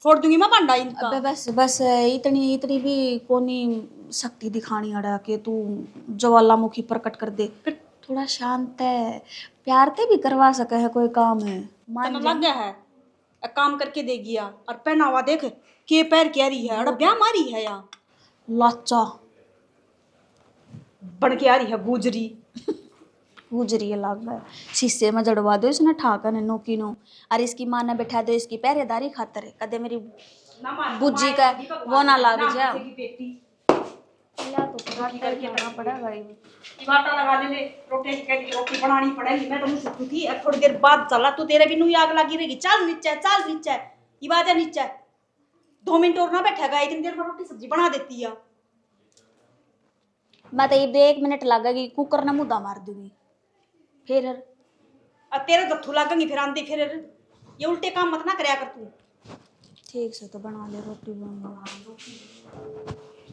फोड़ दूंगी मैं भांडा इनका। अबे बस इतनी भी कोनी शक्ति दिखानी अड़ा के तू ज्वालामुखी प्रकट कर दे, फिर थोड़ा शांत है, प्यार ते भी करवा सके है कोई काम है। मान लग गया है, एक काम करके देगी यार। और पहनावा देख के पैर कह रही है, अड़ा ब्याह मारी है यार, लाचा बन के आ रही है गुजरी। गुजरी लग है, शीशे में जड़वा दो इसने ठाकर ने नोकी नो, और इसकी माँ ने बैठा दो इसकी पहरेदारी खातर है, कदे मेरी बुज्जी का वो ना लाग जा। आटा लगा ले, रोटी बनानी पड़ेगी। मैं तो मुझे थी थोड़ी देर बाद चला, तू तेरे भी नू आग लगी रहेगी। चल नीचे ये बात है नीचे, 2 मिनट और ना बैठेगा, इतनी देर में रोटी सब्जी बना देती है। मैं तो ये 1 मिनट लगेगी, कुकर ने मुद्दा मार दूंगी फिर। तेरे दत्थू लगेंगी फिर आंधी, फिर ये उल्टे काम मत ना करया कर तू। ठीक से तो बना ले रोटी, बना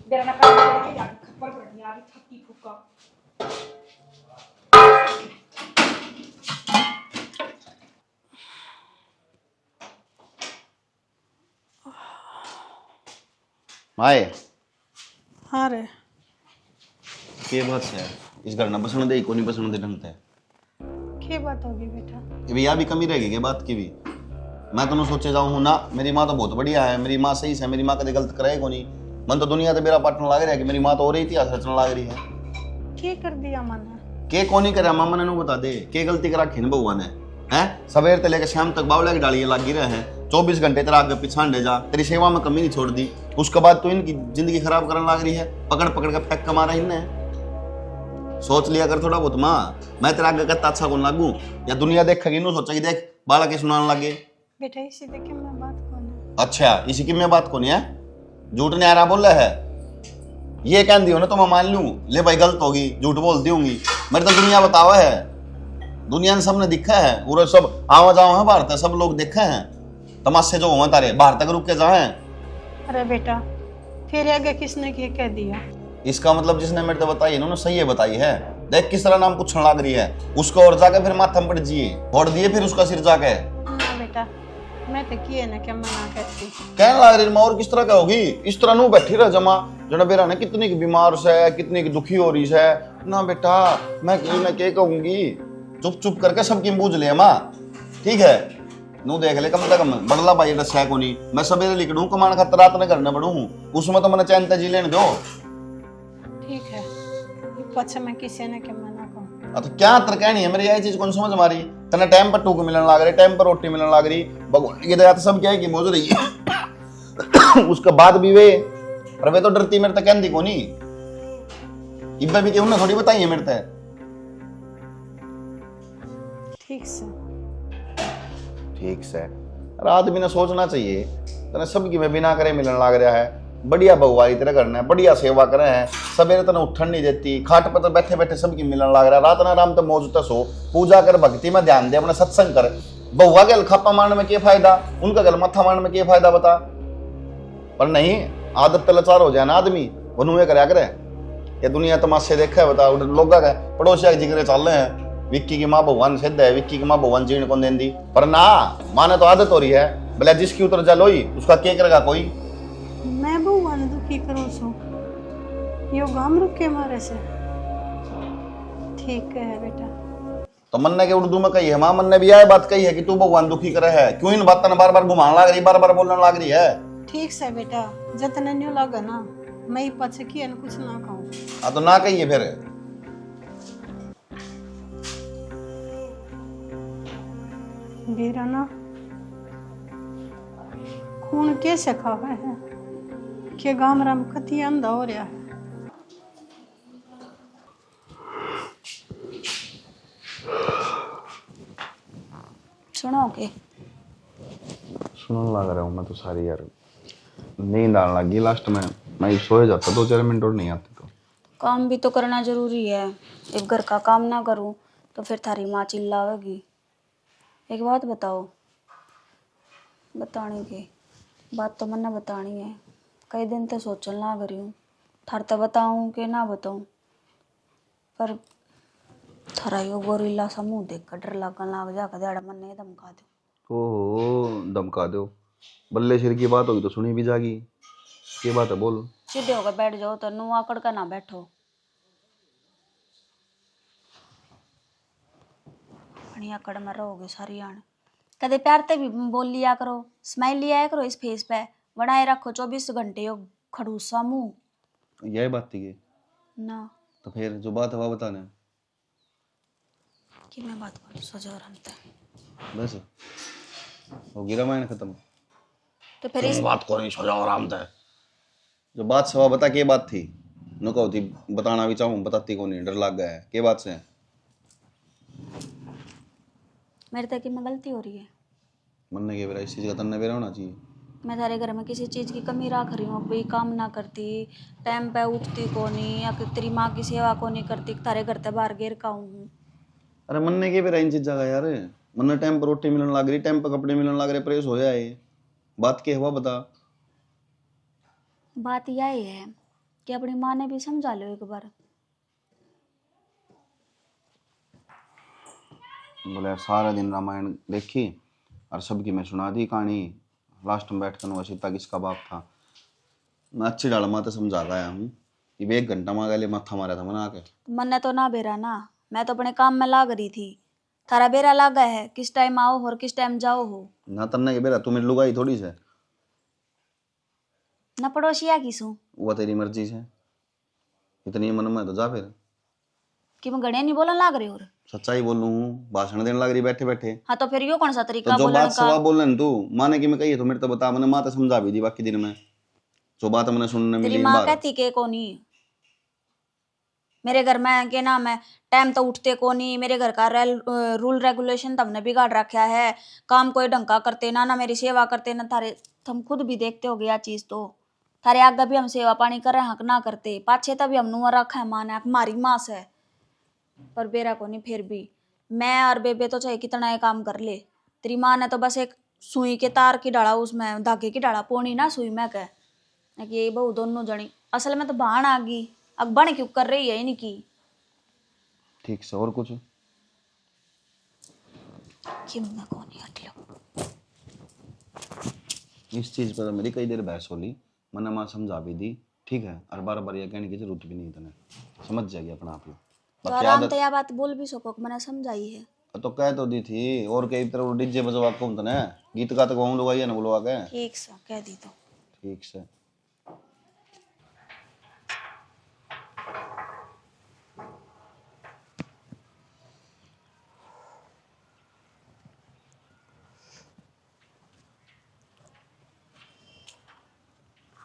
देर ना कर के जाके खप्पर पड़ गया, अभी छत्ती फूका। माए हाँ रे के बात है, इस घर ना बसने दे, को नहीं बसने दे ढंग से। क्या बात होगी बेटा? भैया भी कमी रहेगी के बात की भी। मैं तो सोचे जाऊँ हूँ ना, मेरी माँ तो बहुत बढ़िया है, मेरी माँ सही है, मेरी माँ कभी गलत करे को नहीं। मन तो दुनिया तो मेरा पार्टनर लग रहा है कि मेरी माँ तो और इतिहास रचना लग रही है। क्या कर दिया मन? के को नहीं करे मामा ने बता दे, के गलती करा खिन बउआ ने हैं? सवेर से लेकर शाम तक बावला की डालियां लगी रहे हैं, 24 घंटे तेरा आगे पिछाड़ ले जा, तेरी सेवा में कमी नहीं छोड़ दी। उसके बाद तो इनकी जिंदगी खराब करने लग रही है, पकड़ पकड़ के फेंक कमा रही है। सोच लिया कर थोड़ा बहुत माँ, मैं तेरा आगे कहता अच्छा कौन लागू, या दुनिया देखेगी नो सोचेगी देख बाला के सुनाने लगे। बेटा इसी देखे मैं बात कौन है? अच्छा इसी की मैं बात को नहीं है, झूठ नहीं आ रहा बोल रहा है। ये कह दी हो ना तो मैं मान लूं, ले भाई गलत होगी, झूठ बोल दी होंगी। मेरे तो दुनिया बतावा है, दुनिया ने सबने दिखा है, पूरे सब आवा जाओ है बाहर तक, सब लोग देखे हैं तमाशे जो हुआ तारे, बाहर तक रुक के जाए। अरे बेटा फिर आगे किसने क्या कह दिया? इसका मतलब जिसने मेरे को बताई इन्होंने सही है बताई है। देख किस तरह नाम पूछने लग रही है, उसको और जाके फिर माथा में पड़ जिए, फोड़ दिए फिर उसका सिर जाके। हाँ बेटा मैं तो किए ना क्या मना करती। कहने लग रही और किस तरह का होगी, इस तरह नू बैठी रह जमा जना बेरा ने कितनी की बीमार से, कितनी की दुखी हो रही है ना। बेटा मैं क्या कहूंगी, चुप चुप करके सबकी बूझ ले माँ, ठीक है? नू देख ले कम से कम बदला भाई रस्सा को नहीं, मैं सवेरे लिखूं कमान खातर रात न करने बढ़ू, उसमें तो मैंने चैन तेजी लेने दो। ठीक है पछा मैं किसी ने क्या मना कहूं। तो क्या तर कहनी है मेरी, यही चीज कौन समझ मारी तने? टाइम पर टूक मिलने लग रही, टाइम पर रोटी मिलने लग रही, भगवान की दया सब क्या है कि मौज रही है। उसके बाद भी वे पर वे तो डरती मेरे तक कहती को नहीं, इब्बा भी उन्हें थोड़ी बताई है मेरे तक। ठीक से आदमी ने सोचना चाहिए तने सबकी में बिना करे मिलने लग रहा है। बढ़िया बगवारी तेरे करना है, बढ़िया सेवा करे हैं, सवेरे तने उठन नहीं देती, खाट पर तो बैठे बैठे सबकी मिलने लग रहा है। रात ना आराम तो मौज तो सो, पूजा कर, भक्ति में ध्यान दे, अपना सत्संग कर। बहुआ के खापा मारने में क्या फायदा, उनका गल मत्था मारने में क्या फायदा बता? पर नहीं, आदत पे लाचार हो जाए ना आदमी, वनुए करया करे। ये दुनिया तमाशे देखा है बता, लोग पड़ोसिया के जिगरे चल रहे हैं, विक्की की माँ भगवान सिद्ध है, विक्की की माँ भगवान जीण को देंदी, पर ना माने तो आदत हो रही है। भले जिसकी उतर जल होई उसका क्या करेगा कोई? मैं भगवान दुखी करूं सो यो गाम रुक के मारे से। ठीक है बेटा। तो मन ने के उर्दू में कही है माँ, मन ने भी यह बात कही है कि तू भगवान दुखी करे है, क्यों इन बातों बार बार घुमाने लग रही, बार बार बोलने लग रही है। ठीक से बेटा, जतने न्यू लगा ना मैं पछ की कुछ ना कहूँ। हाँ तो ना कहिए फिर। बेरा ना खून कैसे खावे है कि गाम राम कति अंधा हो रहा है। सुनोगे? सुनने लग रहा हूँ मैं तो सारी यार, नींद आने लगी लास्ट में, मैं सोए जाता 2-4 मिनट और नहीं आते तो। काम भी तो करना जरूरी है, एक घर का काम ना करूं तो फिर थारी माँ चिल्लावेगी। एक बात बताओ, बताने की बात तो मैंने बतानी है, कई दिन तो सोचने लग रही हूँ थार तो बताऊँ कि ना बताऊँ, पर थारा यो गोरिल्ला सा मुँह देख कर डर लगन लग जा कदा मन ने धमका दो। ओहो धमका दो, बल्ले सिर की बात होगी तो सुनी भी जागी। ये बात है बोल। सीधे होकर बैठ जाओ तो नु आकड़ का ना बैठो। अपनी आकड़ में रहोगे सारी आने। कदे प्यार ते भी बोल लिया करो, स्माइल लिया करो इस फेस पे, बनाए रखो 24 घंटे यो खड़ूसा मुंह। यही बात थी ना तो फिर जो बात है वो बताने कि मैं बात करूं सजा रहा बस हो गया रामायण खत्म। तो फिर इस बात को नहीं सजा आराम था, जो बात सवा बता के बात थी न कहो थी, बताना भी चाहूँ बताती को नहीं, डर लग गया है के बात से। मेरे तक में गलती हो रही है, मन ने के बेरा इस चीज का तन्ने बेरा होना चाहिए। मैं थारे घर में किसी चीज की कमी रख रही हूँ, कोई काम ना करती, टाइम पे उठती को नहीं, या तेरी माँ की सेवा को नहीं करती, थारे घर ते बाहर गिर का हूँ। अरे मन ने के बेरा इन चीज का यार, मन ने टाइम पर रोटी मिलने लग रही, टाइम पर कपड़े मिलने लग रहे, प्रेस हो जाए, बात के हुआ बता। बात यही है कि अपनी माँ ने भी समझा लो एक बार। बोले यार सारा दिन रामायण देखी और सबकी मैं सुना दी कहानी, लास्ट में बैठ कर वो सीता किसका बाप था, मैं अच्छी डाल माता समझा गया हूँ। ये 1 घंटा मांगा ले माथा मारा था मना के। मन ने तो ना बेरा ना, मैं तो अपने काम में लाग रही थी, थारा बेरा लागा है किस टाइम आओ और किस टाइम जाओ हो। ना तन्ने के बेरा तू मेरी लुगाई थोड़ी से, ना पड़ोसिया की सू वो तेरी मर्जी से, इतनी मन में तो जा फिर। कि मैं गणे नहीं बोलने लाग रही और सच्चाई बोलूं हूँ, भाषण देने लग रही बैठे बैठे। हाँ तो फिर यो कौन सा तरीका तो जो बोलने बात का? सवा बोलन तू माने कि मैं कही तो मेरे तो बता, मैंने माता समझा भी दी बाकी दिन में जो बात मैंने सुनने तेरी मिली। माँ कहती के को नहीं, मेरे घर में के नाम है टाइम तो उठते को नहीं, मेरे घर का रूल रेगुलेशन तुमने बिगाड़ रखा है, काम कोई ढंग का करते ना, ना मेरी सेवा करते ना थारे, तुम खुद भी देखते हो गया चीज तो थारे आगे भी हम सेवा पानी कर रहे हैं ना करते, पाछे तभी हम नुआ रखा है माने हमारी माँ से, पर बेरा को नहीं। फिर भी मैं और बेबे तो चाहे कितना ये काम कर ले, तेरी माँ ने तो बस एक सुई के तार की डाला, उसमें धागे की डाला पोनी ना सुई में कह कि ये बहु दोनों जनी असल में तो बाण आ गई, अब बन क्यों कर रही है इनकी। ठीक से और कुछ कि मैं कौन हट लो। इस चीज पर मेरी कई देर बहस होली, मैंने माँ समझा भी दी ठीक है, और बार बार ये कहने की जरूरत भी नहीं, तने समझ जाएगी अपना आप लोग। तो आराम से यह बात बोल भी सको कि मैंने समझाई है। तो कह तो दी थी, और कई तरह डीजे बजवा को तने गीत गात गाऊं लोग आइए ना बोलवा के। ठीक से कह दी तो ठीक से।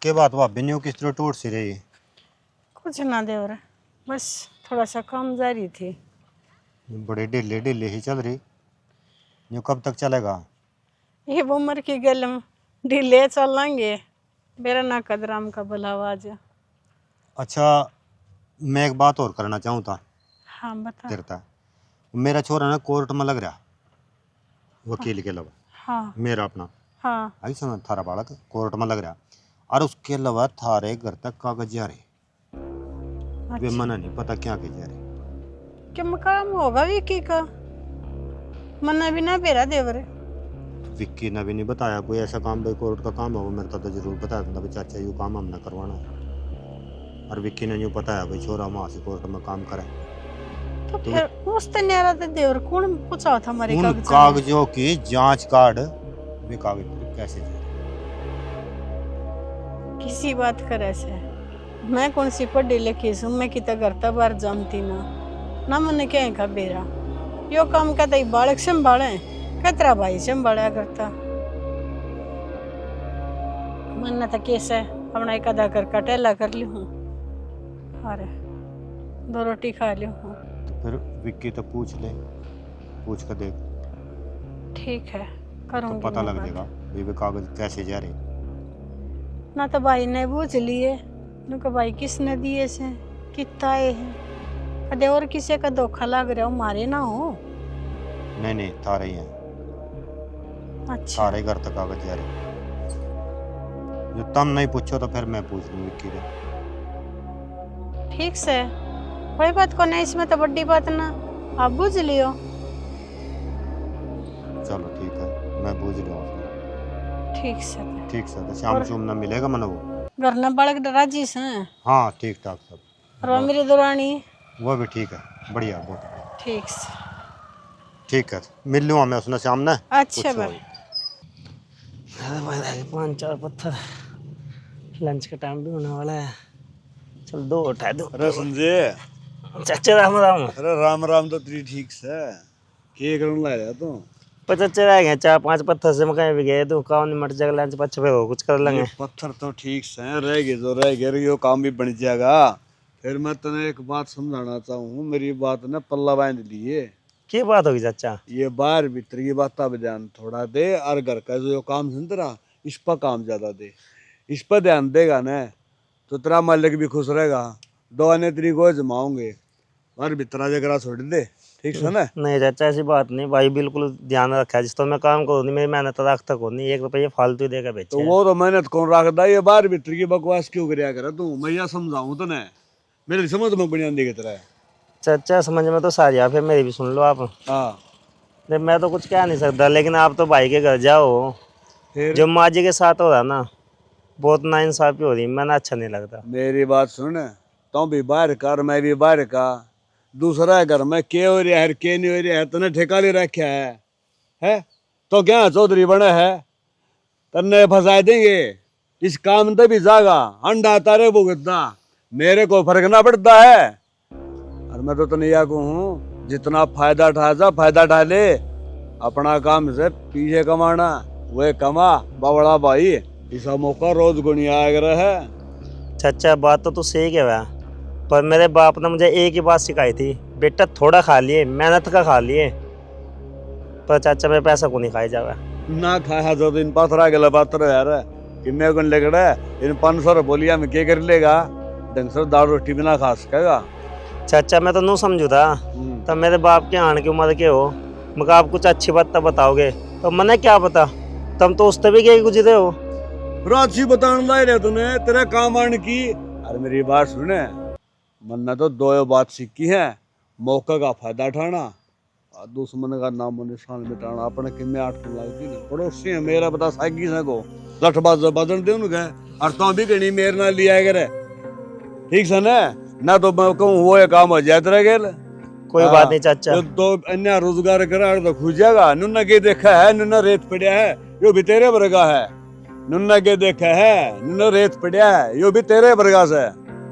के बात भाभी न्यू किस तरह टूट सी रही? कुछ ना देवर, बस थोड़ा सा काम जारी थी। बड़े ढीले ढीले ही चल रही, न्यू कब तक चलेगा? ये उम्र की गल ढीले चलेंगे, मेरा ना कदराम का बुलावा आज। अच्छा मैं एक बात और करना चाहूँ था। हाँ बता। तेरता मेरा छोरा ना कोर्ट में लग रहा वकील के अलावा। हाँ मेरा अपना हाँ आई सुना थारा बालक कोर्ट में लग रहा, और उसके अलावा थारे घर तक कागज जा रहे। वे मना नहीं पता क्या के जा रहे। क्या काम होगा विक्की का? मना भी ना बेरा देवर। विक्की ने भी नहीं बताया कोई ऐसा काम, भाई कोर्ट का काम है वो मेरे तो जरूर बताया था भाई चाचा यू काम हमने करवाना है, और विक्की ने यूँ बताया भाई छोरा वहाँ से कोर्ट में काम करे। तो फिर उसने न्यारा दे दे और कौन पूछा था हमारे उन कागज कागजों की जांच कार्ड वे कागज पर कैसे जाए? किसी बात करे से मैं कौन सी पढ़ी लिखी हूँ, मैं कितना करता बार जानती ना मैंने क्या कहा बेरा यो काम कहता ही बालक संभाले कतरा भाई संभाला करता मन तो कैसे अपना एक आधा कर कटेला कर ली हूँ अरे 2 रोटी खा ली हूँ। तो फिर विक्की तो पूछ कर देख, ठीक है तो करूँगी पता मैं लग बात। जाएगा वे कागज कैसे जा रहे। ना तो भाई ने पूछ लिए न को भाई किसने दिए से कितना है कदे और किसी का धोखा लग रहा हो मारे ना हो। नहीं थारे ही हैं, अच्छा थारे घर तक कागज जा रहे। जो तुम नहीं पूछो तो फिर मैं पूछ लूँ विक्की से। ठीक से कोई बात को नहीं, इसमें तो बड़ी बात ना आप बुझ लियो। चलो ठीक है मैं पूछ लूँ। ठीक से तो शाम शुम ना मिलेगा मन वो? घर न बालक राजी से हाँ ठीक ठाक सब, और वो मेरी दुरानी वो भी ठीक है बढ़िया बहुत ठीक से। ठीक है मिल लूँगा मैं उसने शाम ना। अच्छा भाई 5-4 पत्थर, लंच का टाइम भी होने वाला है, चल 2 उठा दो। अरे संजय, चाचा राम राम। अरे राम राम तो तेरी ठीक से के करने लग रहा तू? चाचा रह गए 4-5 पत्थर से मकान भी गए तो काम नहीं मट जाएगा, लंच पच्चे पे हो कुछ कर लेंगे। पत्थर तो ठीक से रह गए तो रह गए, यो काम भी बन जाएगा। फिर मैं तने एक बात समझाना चाहूँ, मेरी बात ने पल्ला बांध लिए। क्या बात होगी चाचा? ये बाहर भीतर की बात पे ध्यान थोड़ा दे, और घर का जो काम सुन रहा इस पर काम ज्यादा दे। इस पर ध्यान देगा ना तो तेरा मालिक भी खुश रहेगा, 2 आने तेरी को जमाओगे और भीतरा जगह छोड़ दे, ठीक है ना? नहीं चाचा ऐसी बात नहीं, भाई बिल्कुल ध्यान रखा है, जिस तो मैं काम करूँ नहीं, मेरी मेहनत रखता को नहीं, 1 रुपये फालतू देगा बेचे। तो वो तो मेहनत कौन रखता, ये बाहर भीतर की बकवास क्यों कराया करे तू? मैं यह समझाऊं तो ना, मेरी समझ में बढ़िया दिख रहा है। चाचा समझ में तो सारी आ, फिर मेरी भी सुन लो आप। हाँ नहीं मैं तो कुछ कह नहीं सकता, लेकिन आप तो भाई के घर जाओ, फिर जो माँ जी के साथ हो रहा ना बहुत नाइंसाफी हो रही, मैंने अच्छा नहीं लगता। मेरी बात सुन, तुम भी बाहर कर मैं भी बाहर का, दूसरा घर में के हो रहा है के नहीं हो रहा है, तने ठेका ले रखा है तो क्या चौधरी बना है, तन्ने फंसा देंगे इस काम ते भी जागा अंडा तारे भुगतना, मेरे को फर्क ना पड़ता है। और मैं तो तने या कहूँ जितना फायदा उठा जा फायदा उठा ले, अपना काम से पीछे कमाना वह कमा बावड़ा भाई, ऐसा मौका रोज गुनिया है। चाचा बात तो तू सही कह रहा, पर मेरे बाप ने मुझे एक ही बात सिखाई थी, बेटा थोड़ा खा लिए मेहनत का खा लिए, पर चाचा मेरे पैसा को नहीं खाई जावा ना खाया तो इन पाथरा के पात्र यार कि मैं कौन लेकर इन 500 बोलिया में क्या कर लेगा, ढंग से दाल रोटी भी ना खा सकेगा। चाचा मैं तो नहीं समझू था, तब मेरे बाप के आने की उम्र के हो, मगर आप कुछ अच्छी बात तब बताओगे, तो मैंने क्या पता, तुम तो उससे भी गए गुजरे हो। अच्छी बताने लाई रहे तूने तेरा काम आने की। अरे मेरी बात सुने, मन्ना तो 2 बात सीखी है, मौका का फायदा उठाना और दुश्मन का नाम निशान मिटाना। अपने किन्ने 8 लगती ना पड़ोसी है मेरा बता सागी से को लठ बदल दे उनके, और तो भी कहीं मेरे ना लिया करे, ठीक से ना तो मैं कहूँ वो काम हो जाए तेरा गेल। कोई बात नहीं चाचा, तो अन्य रोजगार करा तो खुज जाएगा। नुन्ना के देखा है, नुन्ना रेत पड़ा है यो भी तेरे वर्गा है, नुन्ना के देखा है नुन्ना रेत पड़ा है यो भी तेरे वर्गा से,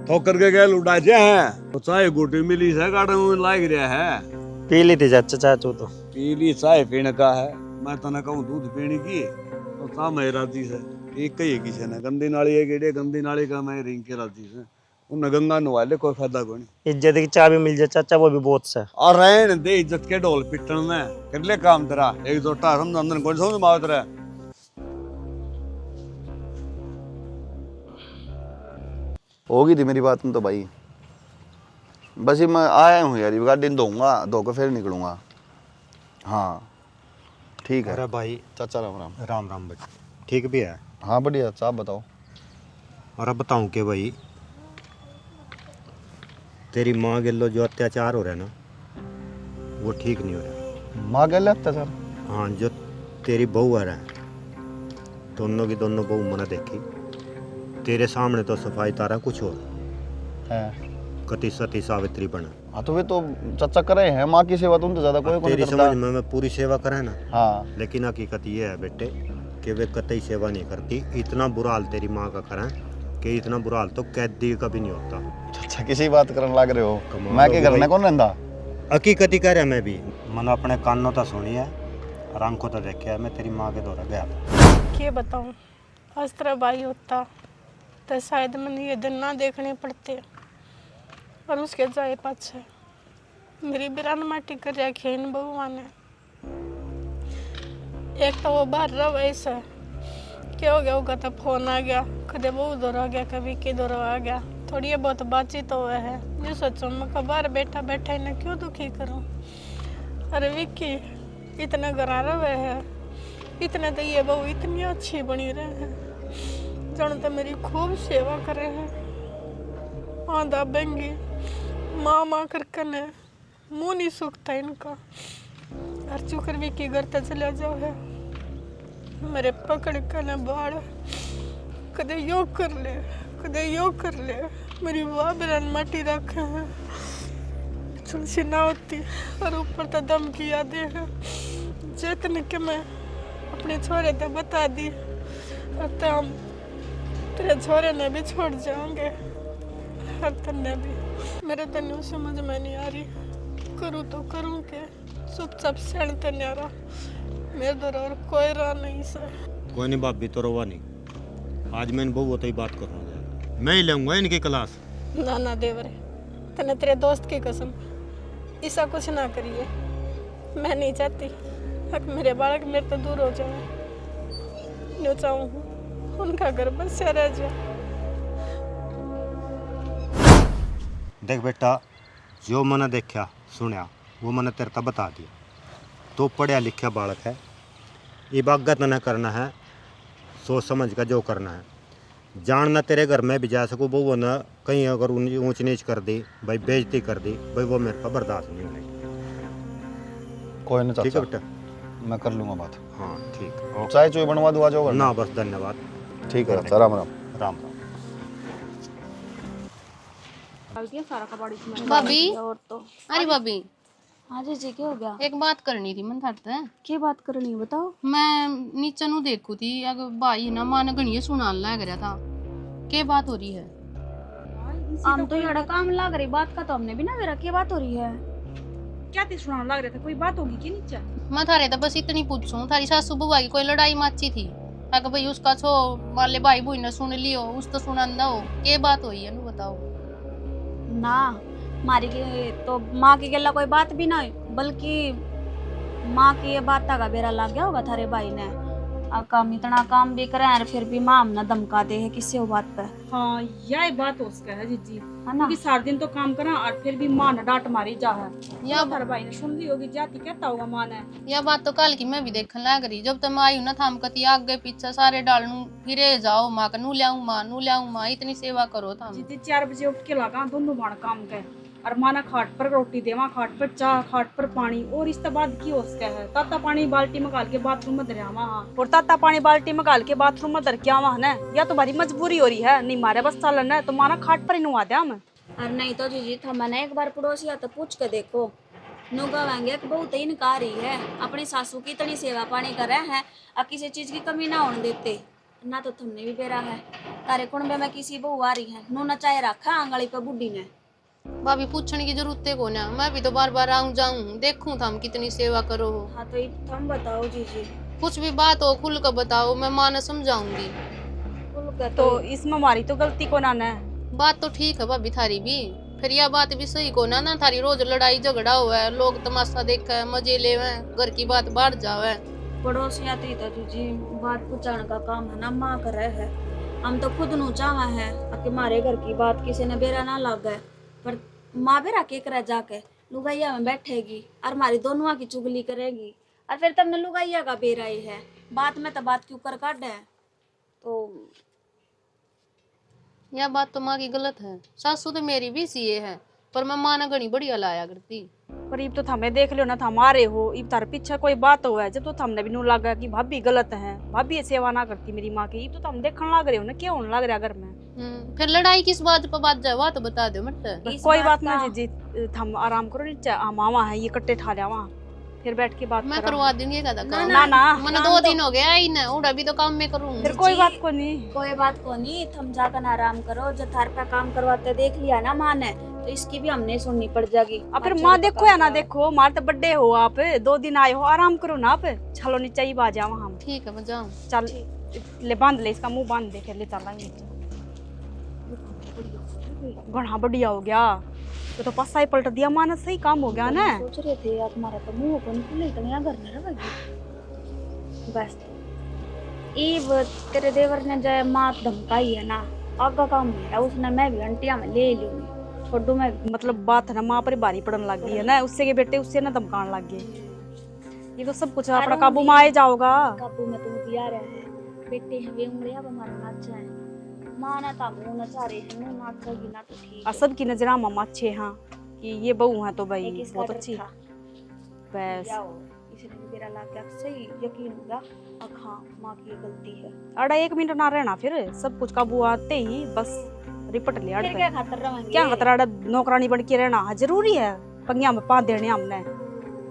ठोकर के गैल उड़ाजे हैं तो चाय गुटी मिली से गाड़ा में लाग रहा है। पी ली थी चाचा चाचू तो पीली चाय पीने का है, मैं तो ना कहूँ दूध पीने की तो सा मैं राजी से एक ही किसी ने गंदी नाली है गेड़े गंदी नाली का मैं रिंग के राजी से उन गंगा नवाले कोई फायदा कोई नहीं। इज्जत की चाबी मिल जाए चाचा वो भी बहुत सा, और रहने दे इज्जत के ढोल पिटन में कर ले काम तेरा, एक जोटा समझ अंदर कौन समझ मावत रहा। होगी थी मेरी बात में तो भाई, बस ये मैं आया हूँ यार, गाड़ी धोऊंगा, धो के फिर निकलूंगा। हाँ ठीक है। अरे भाई चाचा राम राम। राम राम भाई, ठीक भी है? हाँ बढ़िया, आप बताओ। और अब बताऊँ कि भाई तेरी माँ गिल्लो जो अत्याचार हो रहा है ना वो ठीक नहीं हो रहा। माँ गए लगता सर? हाँ जो तेरी बहू आ रहा है, दोनों की दोनों बहू मैंने देखी, तेरे सामने तो सफाई तारा कुछ और है कति सती सावित्री बना, हाँ तो वे तो चाचा करे हैं, माँ की सेवा तो उनसे ज्यादा कोई तेरी नहीं करता। समझ में मैं पूरी सेवा करे ना, हाँ लेकिन हकीकत ये है बेटे कि वे कतई सेवा नहीं करती। इतना बुरा हाल तेरी माँ का करें कि इतना बुरा हाल तो कैदी का भी नहीं होता। चाचा किसी बात करने लग रहे हो, कमाल मैं हो के गई घर में कौन रहता। हकीकत ही कह रहा मैं भी, मैंने अपने कानों तो सुनी है और आंखों तो देखा है। मैं तेरी माँ के दौरा गया था। क्या बताऊं, आज तेरा भाई होता तो शायद मैंने ये दिन ना देखने पड़ते। और उसके जाए पाछे मेरी बिरान माटी कर रखी इन बहुआ ने। एक तो वो बाहर रहा ऐसा क्या हो गया होगा, तो फोन आ गया, कदे बहू दौर आ गया, कभी के दौर आ गया, थोड़ी बहुत बातचीत हुआ है। ये सोचो मैं बाहर बैठा बैठा इन्हें क्यों दुखी करूं। अरे विक्की इतना घरा रहे है, इतने तो ये बहू इतनी अच्छी बनी रहे हैं, जन तो मेरी खूब सेवा करे हैं। आंधा बेंगी माँ माँ करके ने मुँह नहीं सूखता इनका। हर चुकर विक्की घर तक चला जाओ है, मेरे पकड़ कर न बाढ़, कदे यो कर ले कदे यो कर ले। मेरी वाह बिरान माटी रखे हैं, तुलसी ना होती और ऊपर तो दम की यादें हैं। जितने के मैं अपने छोरे तो बता दी, और तो हम तेरे छोरे ने भी छोड़ जाएंगे। हर तन्ने भी मेरे तन्ने समझ में नहीं आ रही, करूँ तो करूँ के चुपचाप सहन तन्ने आ रहा। मेरे दर और कोई राह नहीं सर। कोई नहीं भाभी तो रोवा नहीं, आज मैं इन बहू तो ही बात करूँगा, मैं ही लूँगा इनकी क्लास। ना ना देवरे, तने तेरे दोस्त की कसम ऐसा कुछ ना करिए। मैं नहीं चाहती अब मेरे बालक मेरे तो दूर हो जाए। जो चाहूँ उनका घर बस रह जाए। देख बेटा, जो मैंने देखा सुना वो मैंने तेरे को बता दिया। तो पढ़ा लिखा बालक है, इबादत न करना है, सोच समझ का जो करना है। जानना तेरे घर में भी जा सकूँ, वो न कहीं अगर ऊंच नीच कर दी भाई, बेइज्जती कर दी भाई, वो मेरे को बर्दाश्त नहीं होगी। कोई नहीं ठीक है चाचा, बेटा, मैं कर लूंगा बात। हाँ ठीक। चाय चोय बनवा दूँ, आ जाओ घर में? ना बस धन्यवाद। ठीक है, राम राम। राम राम। भाभी, और तो अरे भाभी हाँ जी क्या हो गया। एक बात करनी थी मन था। क्या बात करनी है बताओ। मैं नीचे नु देखू थी, अगर भाई ना मान गणिये सुनान लग रहा था। क्या बात हो रही है? हम तो यहाँ काम लग रही बात का, तो हमने भी ना मेरा क्या बात हो रही है। क्या ती सुनाने लग रहे थे, कोई बात होगी कि नीचे? मैं थारे तो बस इतनी पूछूं, थारी सासू बुआ की कोई लड़ाई माची थी? अगर भाई उसका छो वाले भाई बुई ने सुन लियो, उस तो सुनांदा हो। क्या बात हुई है नु बताओ ना। मारी की तो माँ की गला कोई बात भी ना हुई, बल्कि माँ की ये बात का बेरा लग गया होगा थारे भाई ने। काम इतना काम भी करे और फिर भी माँ हमने धमकाते है किससे वो बात पे। हाँ यही बात हो सका है जीजी, है ना। क्योंकि सारा दिन तो काम करा और फिर भी माँ ने डांट मारी जा है। या थारे भाई ने सुन ली होगी, जाती कहता होगा माँ ने। यह बात तो कल की मैं भी देखने लग रही। जब तक मैं आई हूं ना थाम कती आगे पीछे सारे डालनू फिरे जाओ, माँ का नू लियाऊं माँ, इतनी सेवा करो थाम। जीजी 4 बजे उठ के लगा दोनों बाण काम के, और माना खाट पर रोटी देवा, खाट पर चाह, खाट पर पानी, और इसके बाद की हो सका है। ताता पानी बाल्टी में गाल के बाथरूम में धरिया वहाँ, और ताता पानी बाल्टी में गाल के बाथरूम में धर के आवा है, या तो भारी मजबूरी हो रही है, नहीं मारे बस चालन है तो माना खाट पर ही नुआ दे हम। और नहीं तो जीजी था मैंने एक बार पड़ोसी आता पूछ के देखो, नु गवाएंगे कि बहुत ही इनकार ही है, अपनी सासू की इतनी सेवा पानी कर रहे हैं और किसी चीज की कमी ना होने देते ना। तो तुमने भी बेरा है, तारे कुंडे में किसी बहू आ रही है, नु नचाए रखा आंगली पे बुढ़ी ने। भाभी पूछने की जरूरत है को ना, मैं भी तो बार बार आऊं जाऊं, देखूं थाम कितनी सेवा करो हो। हाँ तो तुम बताओ जीजी, कुछ भी बात हो खुल कर बताओ, मैं माँ ने समझाऊंगी। तो इसमें हमारी तो गलती को ना है। बात तो ठीक है भाभी थारी भी, फिर यह बात भी सही को ना थारी रोज लड़ाई झगड़ा हुआ है, लोग तमाशा देखे मजे ले, घर की बात बाहर जावे। पड़ोसी आती तो जीजी बात पूछाने का काम है ना, माँ कर रहे है। हम तो खुद नु चाहा है कि हमारे घर की बात किसी ने बेरा ना लग गए, पर माँ बेरा के करे जाके लुगाइया में बैठेगी और हमारी दोनों की चुगली करेगी, और फिर तुमने लुगाइया का बेरा ही है। बात में तो बात क्यों कर काट है। तो यह बात तो माँ की गलत है, सासू तो मेरी भी सीए है, पर मैं माँ ने घनी बढ़िया लाया करती। पर इब तो थमे देख लियो ना, थम आ रहे हो, इब तार पीछे कोई बात हो है, जब तो थमने भी नू लगा कि भाभी गलत है, भाभी सेवा ना करती मेरी माँ की, इब तो थम देखने लग रहे हो ना क्या होने लग रहा घर में। फिर लड़ाई किस बात पर बात जाए, वो तो बता दो मत। कोई बात ना जीजी, थम आराम करो नीचे मामा है ये कट्टे ठा लिया वहाँ फिर बैठ के बात मैं करा। करवा दूंगी कदा काम ना ना मैंने 2 दिन हो गया ही ना उड़ा भी तो काम मैं करूँ फिर कोई बात को नहीं। कोई बात को नहीं, थम जाकर आराम करो। जो थार पे काम करवाते देख लिया ना माँ ने, तो इसकी भी हमने सुननी पड़ जाएगी। अब फिर माँ देखो या ना देखो, मार तो बर्थडे हो आप 2 दिन आए हो, आराम करो ना आप। चलो नीचे ही बाजा वहाँ। ठीक है मैं जाऊँ। चल ले बांध ले इसका मुंह बांध दे, फिर ले चलेंगे। घना बढ़िया हो गया तो पासा ही पलट दिया माँ ने, सही काम हो गया ना। सोच रहे थे यार तुम्हारा तो मुंह को निकले इतना घर में रहेगी बस। ईब तेरे देवर ने जो माँ धमकाई है ना, आगा काम मेरा उसने, मैं भी अंटिया में ले लूंगी छोड़ू मैं। मतलब बात है ना माँ पर भारी पड़न लग गई है ना, उससे के बेटे उससे ना धमकाने लग गए। ये तो सब कुछ अपना काबू में आ जाओगा। काबू में तुम दिया रहे हैं बेटे हैं वे उंगलियां हमारे नाच जाए माँ ना था मुंह नचा रहे हैं मुंह नाच जाएगी ना तो ठीक। सब की नजर मामा अच्छे हाँ कि ये बहू है तो भाई बहुत अच्छी। बस इसने मेरा लाग गया सही यकीन होगा अब हाँ माँ की गलती है। अड़ा 1 मिनट ना रहना, फिर सब कुछ काबू आते ही बस रिपट ले। फिर क्या खातर रहेंगे? क्या खतरा, अड़ा नौकरानी बन के रहना जरूरी है, पंगिया में पा देने हमने।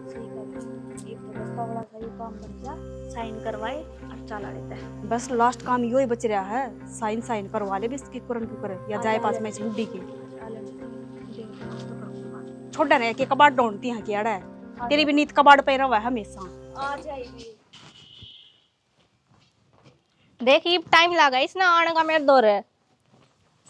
सही कर एक तो बस का बड़ा सही काम बन जा, साइन करवाए और चला लेता है। बस लास्ट काम यो ही बच रहा है, साइन करवा ले बिस्की कुरन कुकर या जाए पास में बुड्ढी की छोड़ रहे के कबाड़ ढूंढती हैं कि अड़ा है तेरी भी नीत कबाड़ पे रहा है हमेशा। आ जाएगी देखिए टाइम लगा इसने आने का, मेरे दौर है।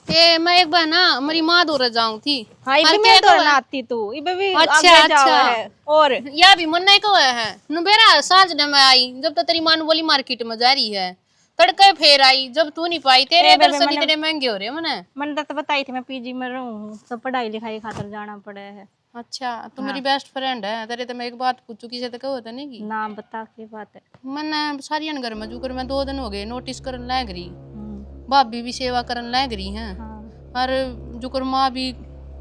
ये मैं एक बार ना मेरी माँ दौरे जाऊँ थी। हाँ ये मेरे दौर ना आती तू ये भी अच्छा आगे जावा अच्छा है। और या भी मन नहीं कहा है नुबेरा सांझ ने मैं आई जब तो तेरी माँ बोली मार्केट में जा रही है, तड़के फेर आई जब तू नहीं पाई, तेरे दर्शन इतने महंगे हो रहे मने। मैंने तो बताई थी मैं पीजी में रहूं, सब पढ़ाई लिखाई खातर जाना पड़े है। अच्छा तू मेरी बेस्ट फ्रेंड है, तेरे तो मैं एक बात पूछू किसी से कहो तो नहीं की ना बता की बात है। मैंने सारी घर में जुकर मैं 2 दिन हो गए नोटिस करन लग रही, भाभी भी सेवा करन लग रही हैं और जुकर माँ भी,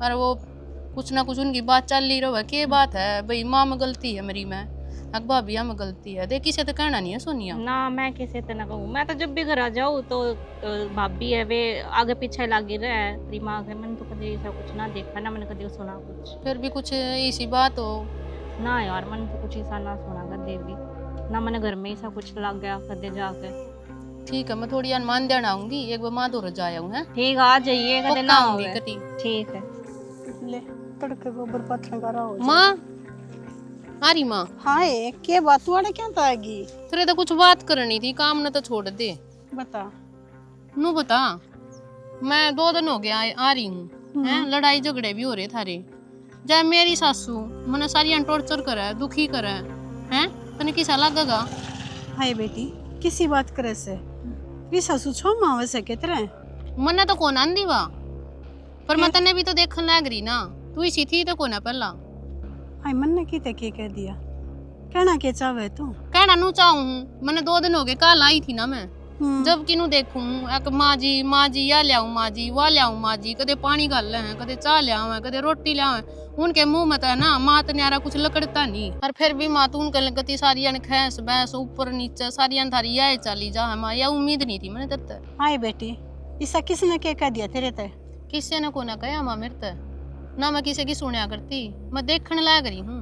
और वो कुछ ना कुछ उनकी बात चल रही रहा के बात है भाई माँ में गलती है मेरी, मैं भाभी में गलती है। देख किसे तो कहना नहीं है सोनिया। ना मैं किसे तो ना कहूँ, मैं तो जब भी घर आ जाऊँ तो भाभी है वे आगे पीछे लगी रहे दिमाग है। मैंने तो कभी ऐसा कुछ ना देखा ना मैंने कभी सुना कुछ। फिर भी कुछ ऐसी बात हो ना यार, मैंने तो कुछ ऐसा ना सुना कदे भी ना, मैंने घर में ऐसा कुछ लग गया कदे जाके। ठीक है मैं थोड़ी अनुमान देना आऊंगी, एक बार माँ दौर जाया हूँ। ठीक आ जाइए कदे ना होवे। ठीक है ले तड़के गोबर पत्थर करा हो माँ आ रही माँ। हाँ ये के बात वाले क्या तागी तेरे तो कुछ बात करनी थी, काम न तो छोड़ दे। बता नू बता मैं 2 दिन हो गया आ रही हूँ हैं, लड़ाई झगड़े भी हो रहे थारे। जब मेरी सासू मैंने सारी टॉर्चर करे दुखी करे हैं, तने किसा लगेगा? हाय बेटी किसी बात करे से भी सासू छो मावे से कितरे मने तो कौन आंदी वा, पर मैं तने भी तो देखन लग रही ना, तू इसी थी तो कोना पहला। हाय मन ने की ते कह दिया कहना के चाहे तू कहना नू चाहूँ, मैंने 2 दिन हो गए कल आई थी ना मैं, जब किनू देखूं एक माँ जी या लियाऊं माँ जी वह लियाऊं माँ जी, कदे पानी गाल है कदे चाह लियावे कदे रोटी लियावे, उनके मुंह में तो है ना माँ तो न्यारा कुछ लकड़ता नहीं। और फिर भी माँ तू उनके लगती सारी खैस भैंस ऊपर नीचे सारी थारी यह चली जा है माँ, यह उम्मीद नहीं थी मैंने तेरे। हाय बेटी इसा किसने के कह दिया तेरे ते? किसी ने को ना कहा माँ मेरे ते, ना मैं किसी की सुनिया करती, मैं देखने लग रही हूँ।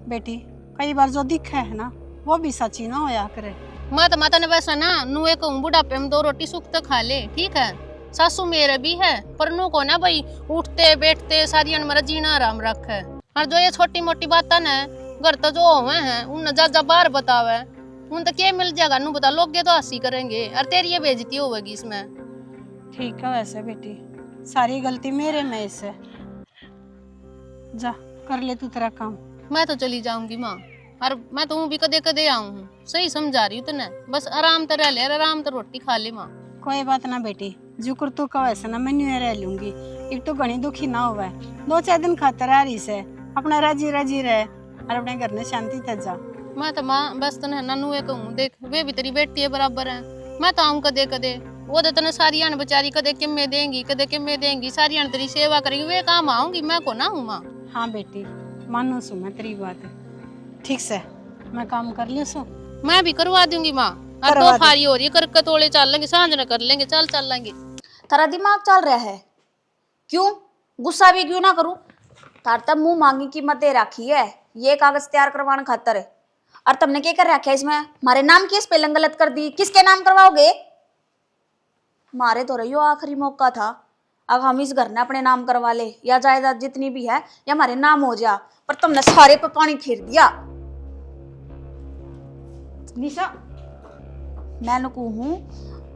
बेटी कई बार जो दिखा है ना वो भी सच्ची ना होया करे। मैं तो माता ने वैसा ना नू एक बुढ़ापे में 2 रोटी सुख तो खा ले ठीक है, सासू मेरे भी है पर नू को ना भाई उठते बैठते सारी मेरा जीना आराम रख है। और जो ये छोटी मोटी बातें ना घर तो जो हुए हैं उन जा बाहर बतावे उन तो क्या मिल जाएगा नू बता, लोग तो हंसी करेंगे और तेरी ये बेइज्जती होगी इसमें। ठीक है वैसे बेटी सारी गलती मेरे में इससे, जा कर ले तू तेरा काम। मैं तो चली जाऊंगी माँ, और मैं तो भी कदे कदे आऊँ हूँ, सही समझा रही हूँ तने, बस आराम तो रह ले आराम तो रोटी खा ले माँ। कोई बात ना बेटी जुकर तू का वैसे ना मैं न्यू रह लूंगी, एक तो घनी दुखी ना हुआ 2-4 दिन खातर आ रही से अपना राजी रहे और अपने घर में शांति तक जा। मैं तो माँ बस तने ननू कहूँ देख वे भी तेरी बेटी है बराबर है, मैं तो आऊँ कदे कदे वो तो तने सारी बेचारी कदे किम्मे देंगी सारी तेरी सेवा करेंगी, वे काम आऊंगी मैं को ना हूँ माँ। हाँ बेटी मानो सु मैं तेरी बात है, ठीक से मैं काम कर लियो सो। मैं भी करवा दूंगी माँ, अब तो फारी हो रही है कर तोड़े चल लेंगे सांझ न कर लेंगे चल लेंगे। तेरा दिमाग चल रहा है क्यों? गुस्सा भी क्यों ना करूं? तार तब मुंह मांगी कीमत दे रखी है ये कागज तैयार करवाने खातर। और तुमने क्या कर रखा है इसमें? हमारे नाम की स्पेलिंग गलत कर दी। किसके नाम करवाओगे? मारे तो रही हो, आखिरी मौका था। अब हम इस घर ने अपने नाम करवा ले, या जायदाद जितनी भी है या हमारे नाम हो जा, पर तुमने सारे पे पानी फेर दिया। निशा मैं कहूँ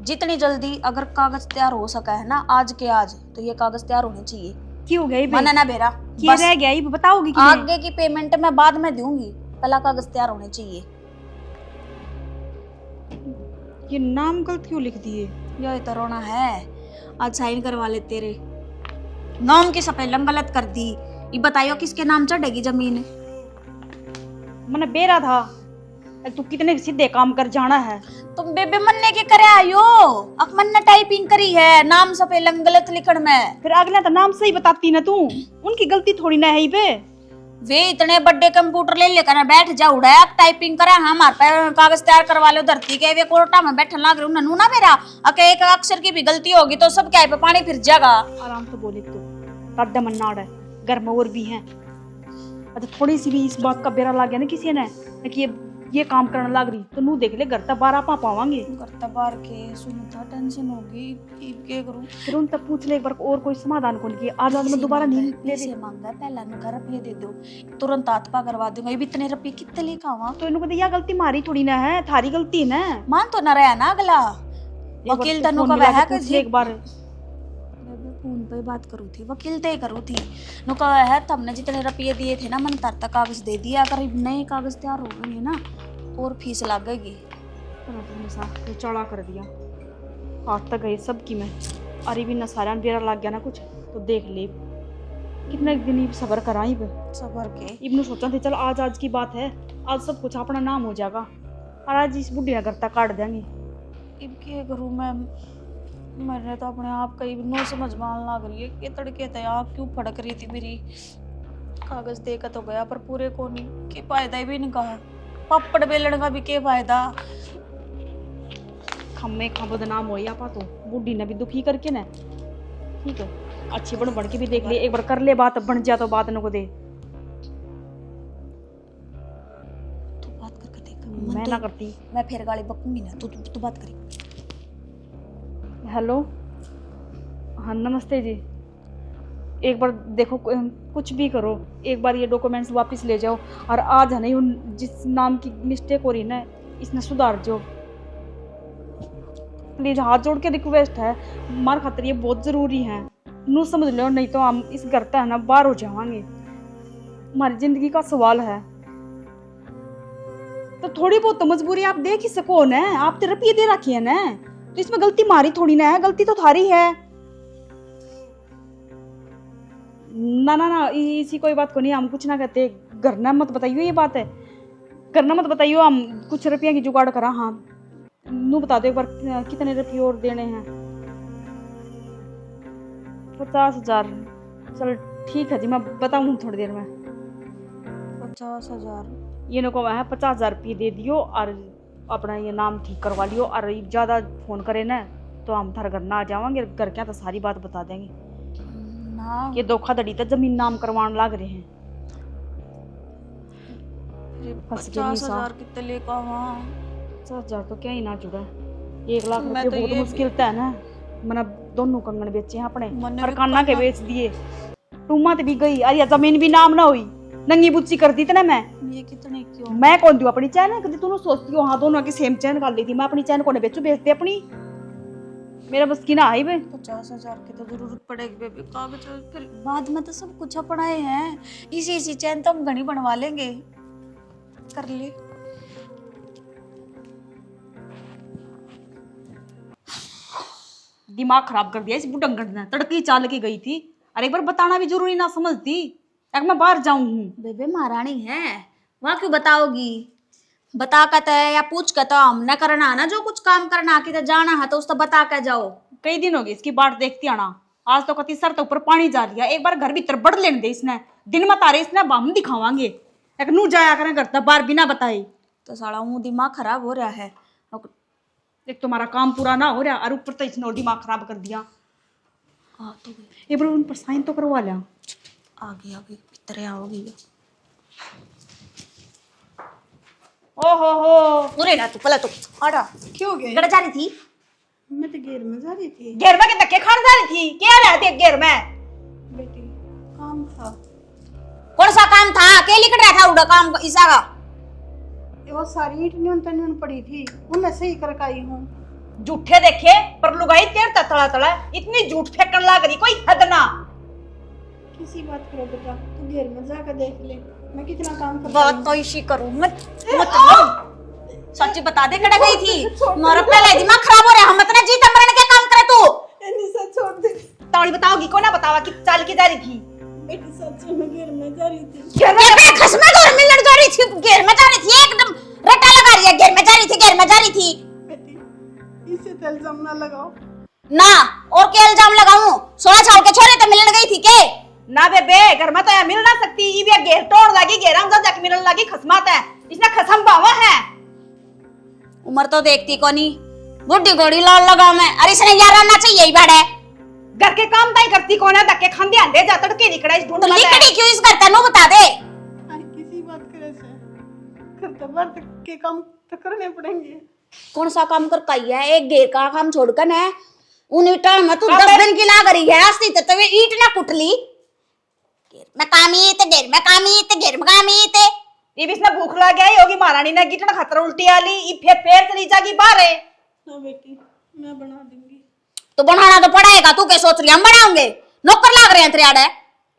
जितनी जल्दी अगर कागज तैयार हो सका है ना आज के आज, तो ये कागज तैयार होने चाहिए। क्यों गई मना ना बेरा, क्या रह गया ये बताओगी कि आगे की पेमेंट मैं बाद में दूंगी, पहला कागज तैयार होने चाहिए। ये नाम गलत क्यों लिख दिए? यही तो रोना है, आज साइन करवा ले तेरे नाम की स्पेलिंग गलत कर दी। ये बताइयो किसके नाम चढ़ेगी जमीन? मैंने बेरा था तू कितने सीधे काम कर जाना है। तुम बेबे मन्ने के करे आयो, अक मन्ने टाइपिंग करी है नाम स्पेलिंग गलत लिखण में। फिर अगले तो नाम सही बताती ना तू, उनकी गलती थोड़ी ना है बे। वे इतने बड़े कंप्यूटर ले लेकर बैठ जा उड़ा टाइपिंग करा, हमारे पे कागज तैयार करवा लो धरती के। वे कोर्टा में बैठन लग रहे ननू ना मेरा, अके एक अक्षर की भी गलती होगी तो सब क्या पे पानी फिर जाएगा। आराम से बोले तू कद्दा मन्नाड़ है, घर में और भी हैं। अच्छा थोड़ी सी भी इस बात का बेरा लग गया ना किसी ने कि ये काम करने लग रही तो नू देख ले घर तक बारह पा पावांगे। घर तक बार के सुनता टेंशन होगी क्या करूं। फिर उन तक पूछ ले एक बार और कोई समाधान कौन किया। आज मैं दोबारा नहीं ले से मांगा पहला न घर रुपये दे दो, तुरंत आत्मा करवा दूंगा। ये भी इतने रुपये कितने लेके आवा? तो इनको यह गलती मारी थोड़ी ना है, थारी गलती है ना। मान तो न रहा ना अगला वकील तनु का वह है कि एक बार फोन पे बात करू थी, वकील तय करू थी नु का है तुमने जितने रुपये दिए थे ना मन तर तक कागज दे दिया। अगर नए कागज तैयार हो गए ना और फीस लगेगी। तो चढ़ा कर दिया आज तक गए सब की मैं। अरे भी नसारा बेरा लग गया ना कुछ तो देख ले कितने दिन सबर करा ही सबर के इब्नू सोचा थे चल आज की बात है, आज सब कुछ अपना नाम हो जाएगा और आज इस बुढ़ी घर तक काट देंगे। इब क्या करूँ मैं? मैंने तो अपने आप का नो समझ मान लग रही है कि तड़के थे आँख क्यों फड़क रही थी मेरी। कागज देकर तो गया पर पूरे को नहीं के फायदा भी नहीं कहा, पप्पड़ बेलने का भी के फायदा। खम्मे खा बदनाम हो या पा तो बुढ़ी ने भी दुखी करके ना। ठीक है अच्छी बढ़ के भी देख ले एक बार कर ले बात, बन जा तो बात न को दे। तू बात करके देख। मैं ना करती, मैं फिर गाली बकूंगी ना। तू बात करी। हेलो हाँ नमस्ते जी, एक बार देखो कुछ भी करो, एक बार ये डॉक्यूमेंट्स वापस ले जाओ और आज है नहीं उन जिस नाम की मिस्टेक हो रही ना इसने सुधार जो प्लीज। हाथ जोड़ के रिक्वेस्ट है, मार खातिर ये बहुत ज़रूरी है, नू समझ लो नहीं तो हम इस घर तक है ना बाहर हो जाएंगे। हमारी ज़िंदगी का सवाल है तो थोड़ी बहुत तो मजबूरी आप देख ही सको ना। आप तो रुपये दे रखी है ना तो इसमें गलती मारी थोड़ी ना है, गलती तो थारी है ना। ना ना इसी कोई बात को नहीं, हम कुछ ना कहते। करना मत बताइयो, ये बात है करना मत बताइयो। हम कुछ रुपया की जुगाड़ करा। हाँ नू बता दो एक बार कितने रुपये और देने हैं? 50,000। चलो ठीक है जी मैं बताऊँ थोड़ी देर में। 50,000 ये नको है 50,000 रुपये दे दियो और अपना ये नाम ठीक करवा लियो। और ज़्यादा फ़ोन करे ना तो हम थारे घर ना आ जावांगे, घर क्या तो सारी बात बता देंगे ना। ये धोखाधड़ी तो जमीन नाम करवाने लग रहे हैं। 50,000 कितने ले का? 50,000 तो क्या ही ना जुड़ा, 1 लाख रुपये तो बहुत मुश्किल था ना। मैंने दोनों कंगन बेचे हैं अपने और काना के बेच दिए। टूमत भी गई अरे जमीन भी नाम ना हुई, नंगी बुच्ची कर दी ना। मैं ये कितने क्यों? मैं कौन दूं अपनी चैन? कभी तू सोचती हो हाँ दोनों की सेम चैन कर ली थी। मैं अपनी चैन को बेचू बेचते अपनी, मेरा बस की ना आई बे। 50,000 की तो जरूरत पड़ेगी बेबी। कागज फिर बाद में तो सब कुछ अपनाए हैं, इसी चैन तो हम घनी बनवा लेंगे। कर ले दिमाग खराब कर दिया इस बुढ़ंगड़ ने, तड़की चाल के गई थी। अरे एक बार बताना भी जरूरी ना समझती, एक मैं बाहर जाऊं हूँ। बेबे महारानी है वहाँ क्यों बताओगी? बता कर है या पूछ कर तो हम न करना ना, जो कुछ काम करना कि तो जाना है तो उसको बता कर जाओ। कई दिन हो गए इसकी बाट देखती आना, आज तो कति सर तो ऊपर पानी जा लिया। एक बार घर भीतर बढ़ लेने दे इसने, दिन में तारे इसने हम दिखावांगे। एक नू जाया करें घर तक बाहर बिना बताए तो साला हूँ दिमाग खराब हो रहा है। एक तुम्हारा काम पूरा ना हो रहा और ऊपर तो इसने और दिमाग खराब कर दिया। तो एक बार उन पर साइन तो करवा लिया। आगे आगे इतरे आओगी। ओ हो पूरे ना तू पला तू आड़ा क्यों गए? गड़ जा रही थी। मैं तो घेर में जा रही थी। घेर में के धक्के खाने जा रही थी, क्या रहती है घेर में? बेटी काम था। कौन सा काम था? अकेले कट रहा था उड़ा काम ईसा का। वो सारी ईट न्यून पड़ी थी, उन्हें सही करके आई हूँ। झूठे देखे पर लुगाई तेर तड़ा तड़ा इतनी झूठ फेंकन लाग रही, कोई हद ना। किसी बात करो बेटा, तू घेर में जाकर देख ले मैं कितना काम करती बात हूँ। तो इसी करूं मत सच बता दे कड़ा गई थी। मोरा पहले दिमाग खराब हो रहा है, हम इतना जीता मरण के काम करे तू। निशा छोड़ दे तावड़ी बताओगी को ना बतावा कि चाल की जा रही थी? बेटी, सच में घेर में जा रही थी। घेर में खसमे घर में लड़ जा रही थी, घेर में जा रही थी, एकदम रटा लगा रही है। घेर में जा रही थी, घेर में जा रही थी। बेटी इसे तो इल्जाम ना लगाओ ना और क्या इल्जाम लगाऊं? 16 साल के छोरे तो मिलन गई थी के? ना बेबे, घर में तो मिल ना सकती। ये भी घेर तोड़ लगी, घेराम जा जाके मिलन लगी, खसमात है। इसने खसम पावा है। उम्र तो देखती कोनी, बुढ़ी घोड़ी लाल लगाओ मैं। अरे इसने यार आना चाहिए ही बड़े। घर के काम ताई करती कौन है? धक्के खांदे आंदे जा तड़के निकड़ा इस ढूंढ तो में। लिकड़ी क्यों इस करता नु बता दे। अरे किसी बात करे से घर तो बार के काम तो करने पड़ेंगे। कौन सा काम कर पाई है? एक घेर का काम छोड़कर ना उन ईटा में तू 10 दिन की ला रही है। आस्ती तो वे ईट ना कुटली। घेर में कामी ते, घेर में कामी ते, घेर में कामी ते। ये भी इसने भूख लग गई होगी, महारानी ने गिटन खतरा उल्टी आली। ये फेर चली जागी बाहर। ना बेटी मैं बना दूंगी। तो बनाना तो पड़ेगा, तू क्या सोच रही? हम बनाओगे? नौकर लाग रहे हैं तेरे आड़े।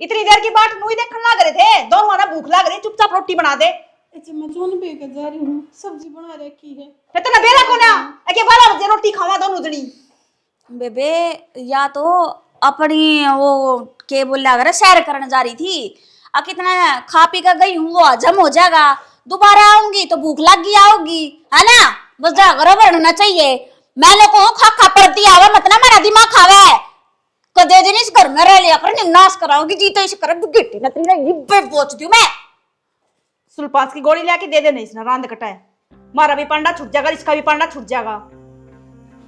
इतनी देर की बात नूई देखने लग रहे थे। दो हमारा भूख लग रही, चुपचाप रोटी बना दे। अच्छा मैं जोन पे कर जा रही हूँ, सब्जी बना रखी है। तो ना बेरा को ना अके 12 बजे रोटी खावा दोनों जनी। बेबे या तो अपनी वो के बोल अगर सैर करने जा रही थी, कितना खा पी कर गई हूँ, वो हजम हो जाएगा। दोबारा आऊंगी तो भूख लग गई आओगी, है ना? बस जाकर बढ़ना चाहिए। मैंने को खा खा पड़ती आवा मत ना, मेरा दिमाग खावे। कदे दिन इस घर में रह लिया कर, निन्नास कराऊंगी जी तो इस कर गिट्टी न तेरी निब्बे पोंछती हूं मैं। सुल्पास की गोली लेके दे देना इसने, रांद कटाए। मारा भी पांडा छूट जाएगा, इसका भी पांडा छूट जाएगा।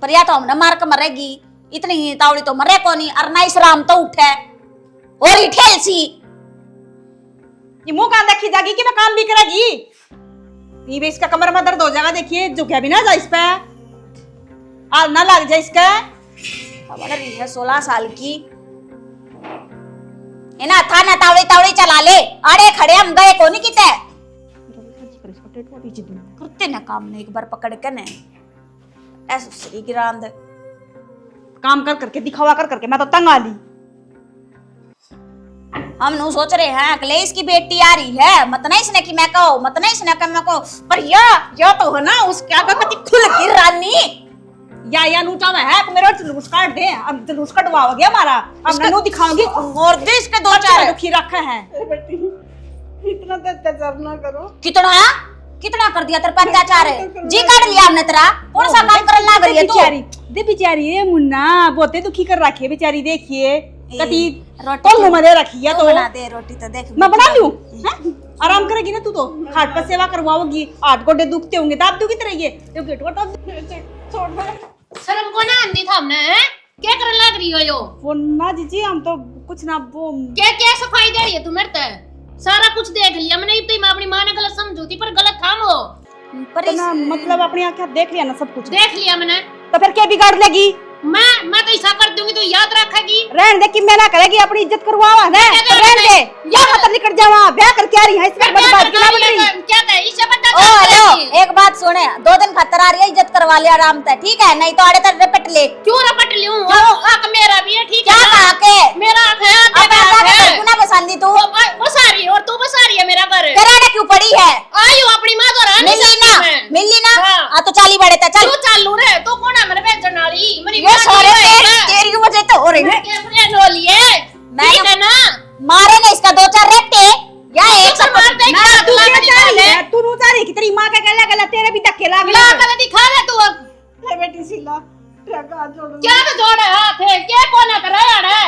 पर या तो हमने मार के मरेगी, इतनी तावड़ी तो मरे को नहीं। और ना इस राम तो उठे और ही ठेल सी। ये मुंह कहां देखी जागी कि मैं काम भी करेगी? ये भी इसका कमर में दर्द हो जाएगा। देखिए झुकिया भी ना जा इस पे, आल ना लग जाए इसका। बड़ा रही है 16 साल की, है ना? था ना तावड़ी तावड़ी चला ले। आड़े खड़े हम गए को नहीं किते करते ना काम ने एक बार पकड़ के ने ऐसे श्री गिरांद काम कर करके दिखावा कर करके मैं तो तंग आ ली। हम नु सोच रहे हैं अगले इसकी बेटी आ रही है, मत नहीं इसने कि मैं कहो, मत नहीं इसने कि मैं कहो। पर या तो है ना उसके आगे कति खुल की रानी या नूचा में है मेरा जुलूस काट दे। अब जुलूस कटवा हो गया हमारा, अब ननू दिखाऊंगी। और दे इसके दो चार दुखी रखा है। बेटी इतना तो अत्याचार ना करो। कितना कर दिया तेरे पर अत्याचार है? जी काट लिया हमने तेरा। कौन सा काम करने लग रही है तू? दे बेचारी है मुन्ना, बहुते दुखी कर रखी है बेचारी। देखिए कति रोटी तो मुंह में रखी है। तो बना दे रोटी तो देख मैं बना लूं? आराम करेगी ना तू तो, खाट पर सेवा करवाओगी। हाथ गोडे दुखते होंगे तो आप दुखी तरह ये गेट को छोड़ दे। शर्म को ना आंदी था हमने, हैं? क्या करने लग रही हो यो? वो ना जीजी हम तो कुछ ना वो क्या सफाई दे रही है तू मेरे ते? सारा कुछ देख लिया मैंने। तो मैं अपनी माँ ने गलत समझूती, पर गलत था वो। पर ना मतलब अपनी आंखें देख लिया ना सब कुछ। देख लिया मैंने। तो फिर क्या बिगाड़ लेगी? मैं तो ऐसा कर दूंगी तो याद रखेगी। रहन दे कि मैं ना करेगी, अपनी इज्जत करवावा ना। रहन दे या मत निकट जावा। ब्याह करके आ रही है इसमें बर्बाद की ना बन रही। क्या था इसे बता। ओ हेलो एक बात सुने, 2 दिन खतर आ रही है, इज्जत करवा ले आराम से, ठीक है? नहीं तो आड़े तर रपट ले। क्यों रपट लूं? आंख मेरा भी है, ठीक है? क्या कहा के मेरा आंख है, अब तेरा ना बसांदी तू बसा रही है और तू बसा रही है मेरा घर। तेरे क्यों पड़ी है? आई हूं अपनी मां को रानी मिली ना हाँ। आ तो चाली बड़े ता चल तू चालू रे। तू कौन है मेरे बेचन वाली? मेरी ये सारे तेरी वजह तो हो रही है। क्या फ्रेंड होली है? ठीक है ना? मारे ने इसका 2-4 रेपटे या एक सब मार दे। क्या तू अगला क्या में चाह रही निकाले? है? तू नु चाह रही कि तेरी मां का गला गला तेरे भी धक्के लाग ला कर दिखा ले तू अब। हे बेटी शीला ट्रका जोड़। क्या तो जोड़े हाथ है? क्या कोना कर रहा है?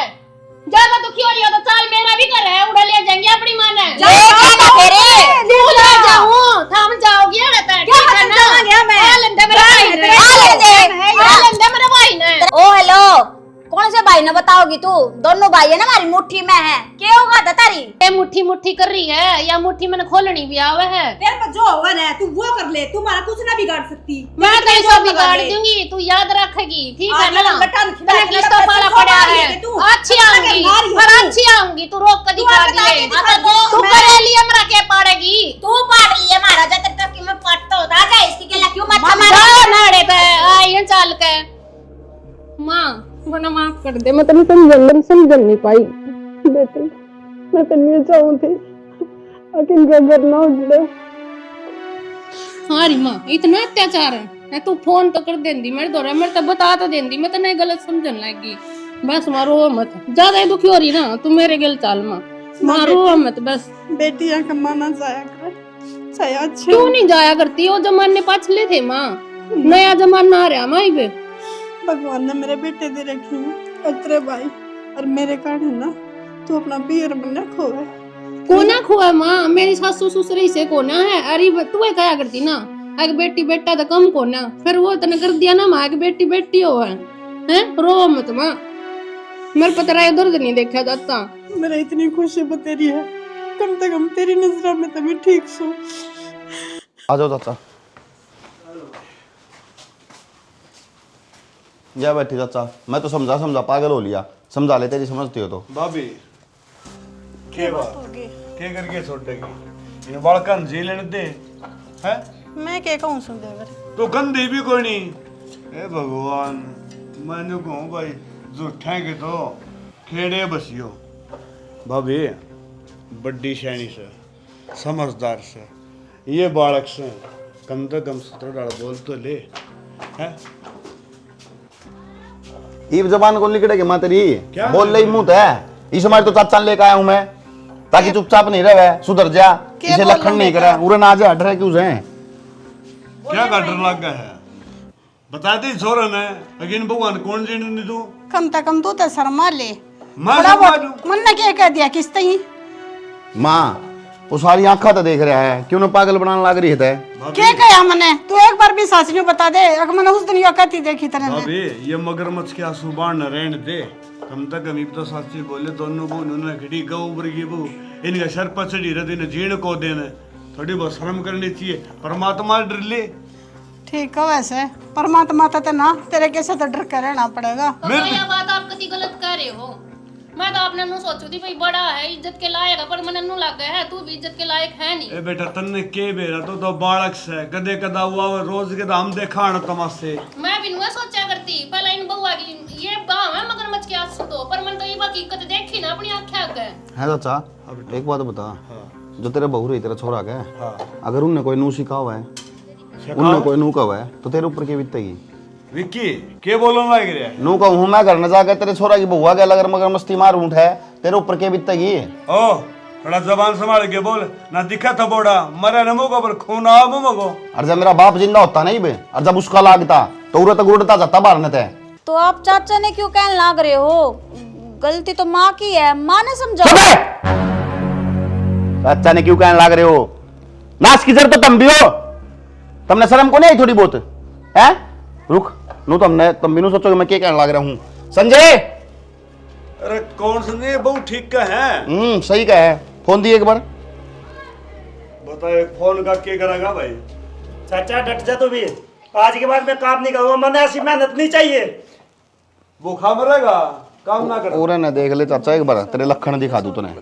ज्यादा दुखी हो रही हो तो चाल मेरा भी कर है, उड़ा ले जाएंगे अपनी मां ने। ले जाएगा तेरे ले जाऊं थम जाओगी रहता है। क्या ठीक है मतलब ना? जाना गया मैं? आ लंदे मेरा भाई ने। आ लंदे आ लंदे मेरे भाई ने। ओ हेलो कौन से भाई ने बताओगी तू? दोनों भाई है ना हमारी मुट्ठी में है, क्या होगा था तारी? ये मुट्ठी मुट्ठी कर रही है या मुट्ठी मैंने खोलनी भी आवे है? तेरे पर जो होगा ना तू वो कर ले, तुम्हारा कुछ ना बिगाड़ सकती। मैं तेरे को बिगाड़ दूंगी, तू याद रखेगी, ठीक है ना? तेरे किस्ता पाला पड़ा है, अच्छी आऊंगी और अच्छी आऊंगी, तू रोक कर दिखा दिए। तू करे लिए हमरा क्या पाड़ेगी? तू पाड़ लिए हमारा जब तक कि मैं पटता होता जा इसकी के लिए क्यों मत मार नाड़े पे आई चाल के मां वरना माफ कर दे, मैं तेन समझ नहीं पाई बेटे, मैं तेन ये चाहूं थी लेकिन घर ना उजड़े। हां री मां इतना अत्याचार है, तू फोन तो कर देंदी मेरे दौरा, मेरे तो बता तो देंदी, मैं तने गलत समझन लगी। बस मारो मत, ज्यादा ही दुखी हो रही ना तू मेरे गल चाल मां, मारो मत बस। बेटियां कमाना जाया कर, चाहे अच्छे क्यों नहीं जाया करती? वो जमाने पाछले थे मां, नया जमाना आ रहा मां इबे। भगवान ने मेरे बेटे दे रखी है तेरे भाई और मेरे कारण ना तू अपना पियर बना खोए। कोना खोआ मां, मेरी सासू ससुर से कोना है। अरे तू क्या करती ना, एक बेटी बेटा तो कम कोना, फिर वो तने कर दिया ना मां एक बेटी बेटी हो है रो मत मां, मेरे पर तेरा दर्द नहीं देखा जाता। मेरा इतनी खुशी बतेरी है, कम से कम तेरी नजर में तो मैं ठीक सो। आ जाओ चाचा, जा बैठी चाचा, मैं तो समझा पागल हो लिया, समझा ले तेरी समझती हो तो। भाभी के बात के करके छोड़ेगी ये बालकन जी लेने दे है? मैं क्या कहूँ सुन देवर, तो गंदी भी कोई नहीं। ए भगवान, मैंने कहूँ भाई झूठे के तो खेड़े बसियो। भाभी बड्डी शैनी से समझदार से ये बालक से कम से कम 17 बोल तो ले है। ईब जबान को निकलेगी मां तेरी, क्या? बोल ले मुंह है। इस हमारे तो चाचा लेके आया हूं मैं, ताकि चुपचाप नहीं रहे, सुधर जा, इसे लखन नहीं करे, उरे ना जा हट रहे क्यों से? क्या का डर लग गया है बता दे छोरा ने, लेकिन भगवान कौन जी नहीं तू कम से कम तू तो शर्मा ले, मैं थोड़ा शर्मा बहुत मन ने क्या कह दिया किस तई? मां वो सारी आंखा तो देख रहा है, क्यों ना पागल बनाने लग रही है? क्या कहा मैंने? तू एक बार भी सास ने बता दे, अगर मैंने उस दिन यो कहती देखी तरह ने। भाभी ये मगरमच्छ के आंसू बाण न रहने दे, कम तक कमी तो सच्ची बोले दोनों बहू उन्होंने खड़ी गौ उबर की बहू इनका सर पर चढ़ी रहती ने जीण को देने, थोड़ी बहुत शर्म करनी चाहिए। परमात्मा डर ले। ठीक है वैसे परमात्मा तो ना तेरे कैसे तो डर कर रहना पड़ेगा। ये बात आप कति गलत कह रहे हो, मैं तो आपने नु सोचू थी भाई बड़ा है इज्जत के लायक है, पर मैंने नु लग गया है तू भी इज्जत के लायक है नहीं। ए बेटा तन्ने के बेरा तो बालक से कदे कदा हुआ रोज के दाम देखा न तमाशे। मैं भी नुआ सोचा करती पहले इन बउआ की ये बाव है मगरमच्छ के आंसू तो, पर मन तो ये हकीकत देखी ना अपनी आंखें आगे है चाचा, एक बात बता, जो तेरे बहू रही तेरा छोरा का है, अगर उनने कोई नू सिखा हुआ है, उनने कोई नू कहा है, तो तेरे ऊपर के बीतेगी? विक्की के बोलने लग रहा है? नू कहूँ मैं घर न जाकर तेरे छोरा की बहुआ गया अगर मगर मस्ती मार उठ है, तेरे ऊपर के बीतेगी? ओ थोड़ा जबान संभाल के बोल ना, दिखा था बोड़ा मरे न मुको पर खून आ मुको। और जब मेरा बाप जिंदा होता नहीं बे, और जब उसका लागता तो उड़ता गुड़ता जाता बाहर न थे। तो आप चाचा ने क्यों कहने लग रहे हो? गलती तो माँ की है, माँ ने समझा। चाचा ने क्यों कहने लग रहे हो? नाच की जर तो तुम भी हो, तुमने शर्म को नहीं आई थोड़ी बहुत है? रुक नु तुम भी नु सोचो मैं क्या कहने लग रहा हूँ। संजय, अरे कौन संजय? बहुत ठीक का है। सही का है, फोन दिए एक बार। बताए फोन का क्या करेगा भाई? चाचा डट जा तू भी, आज के बाद मैं काम नहीं करूंगा, मैंने ऐसी मेहनत नहीं चाहिए। वो खा मरेगा काम ना कर। और ने देख ले चाचा एक बार, तेरे लखन दिखा दूं तूने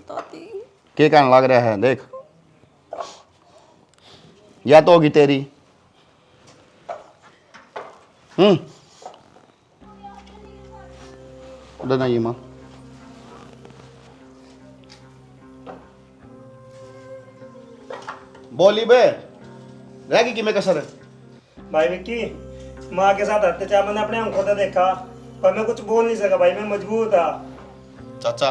क्या कहने लग रहा है। देख या तो होगी तेरी उधर ये मां बोली बे रहेगी कि मैं कसर है? भाई विक्की, माँ के साथ अत्याचार मैंने अपने आंखों से देखा, पर मैं कुछ बोल नहीं सका भाई, मैं मजबूर था। चाचा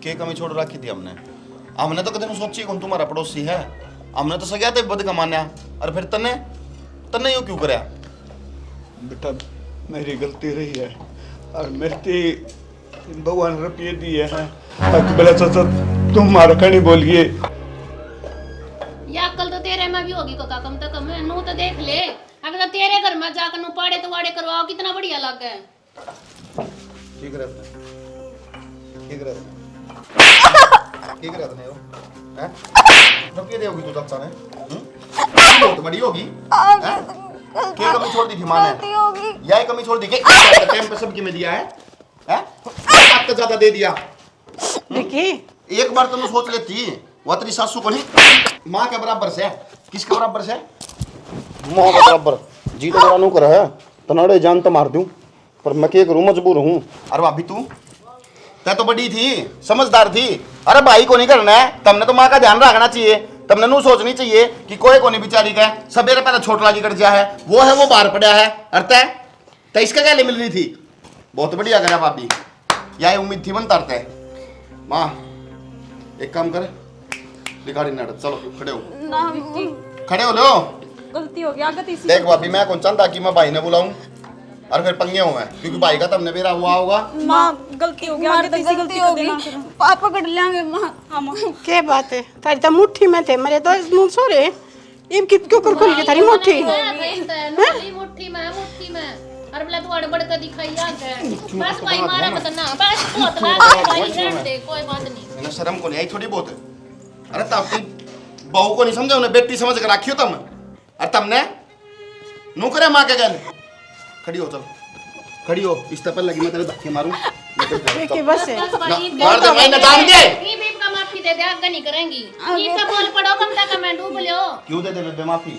के कमी छोड़ रखी थी हमने तो कदम सोची कौन तुम्हारा पड़ोसी है, हमने तो सगया थे बद कमान्या, और फिर तन्ने यूं क्यों करया? बेटा मेरी गलती रही है, और मेरी भगवान रुपये दिए हैं, बेला चाचा तुम मारा कहीं बोलिए। या कल तो तेरे में भी होगी कोका, कम तो कम नू तो देख ले, अगर तेरे घर में जाकर नू पाड़े तो वाड़े करवाओ कितना बढ़िया लग है। ठीक रहते ठीक रहते ठीक रहते नहीं हो हैं? तो क्या देगी तू चाचा ने? बहुत बड़ी होगी हैं? क्या कमी छोड़ दी थी माँ ने? यही कमी छोड़ दी कि टाइम पे सबकी में दिया है हैं? आपका ज्यादा दे दिया। विकी एक बार तुम सोच लेती वो तेरी सासू को नहीं माँ के बराबर से किसके बराबर से? माँ के बराबर। जी तो मेरा नौकर है तनाड़े जान तो मार दूं पर मैं क्या करूं मजबूर हूं। अरे भाभी तू तै तो बड़ी थी समझदार थी। अरे भाई को नहीं करना है तुमने तो माँ का ध्यान रखना चाहिए। तुमने नू सोचनी चाहिए कि कोई को नहीं बेचारी का सवेरे पहले छोट लागी कर जा है वो बाहर पड़ा है। अरे तै इसका क्या मिल रही थी? बहुत बढ़िया करा भाभी यही उम्मीद थी बनता है। माँ एक काम कर दिखाड़ी नाटक चलो खड़े हो लो। गलती हो गया गलती देख भाभी मैं कौन चाहता कि मैं भाई ने बुलाऊं और फिर पंगे हुए क्योंकि भाई का तुमने मेरा हुआ होगा। माँ गलती हो गया गलती होगी पापा पकड़ लेंगे माँ। क्या बात है तारी तो मुट्ठी में थे मेरे तो मुंह सोरे इब क्यों कर खोल के थारी मुट्ठी मुट्ठी में अरे बोला तू अड़बड़ का दिखाई आ गया बस भाई मारा मत ना बस बहुत भाई रहने दे कोई बात नहीं। ना शर्म को नहीं आई थोड़ी बहुत? अरे तब बहू को नहीं समझा उन्हें बेटी समझ कर रखियो तुम और तुमने नू करे माँ के गल। खड़ी हो चल खड़ी हो इस पर लगी मैं तेरे धक्के मारूं विकी बस है मार दे मैं दान दे ई बीप का माफी दे दे आगे नहीं करेंगी ई का बोल पड़ो कम तक मैं डूब लियो क्यों दे बेबे माफी?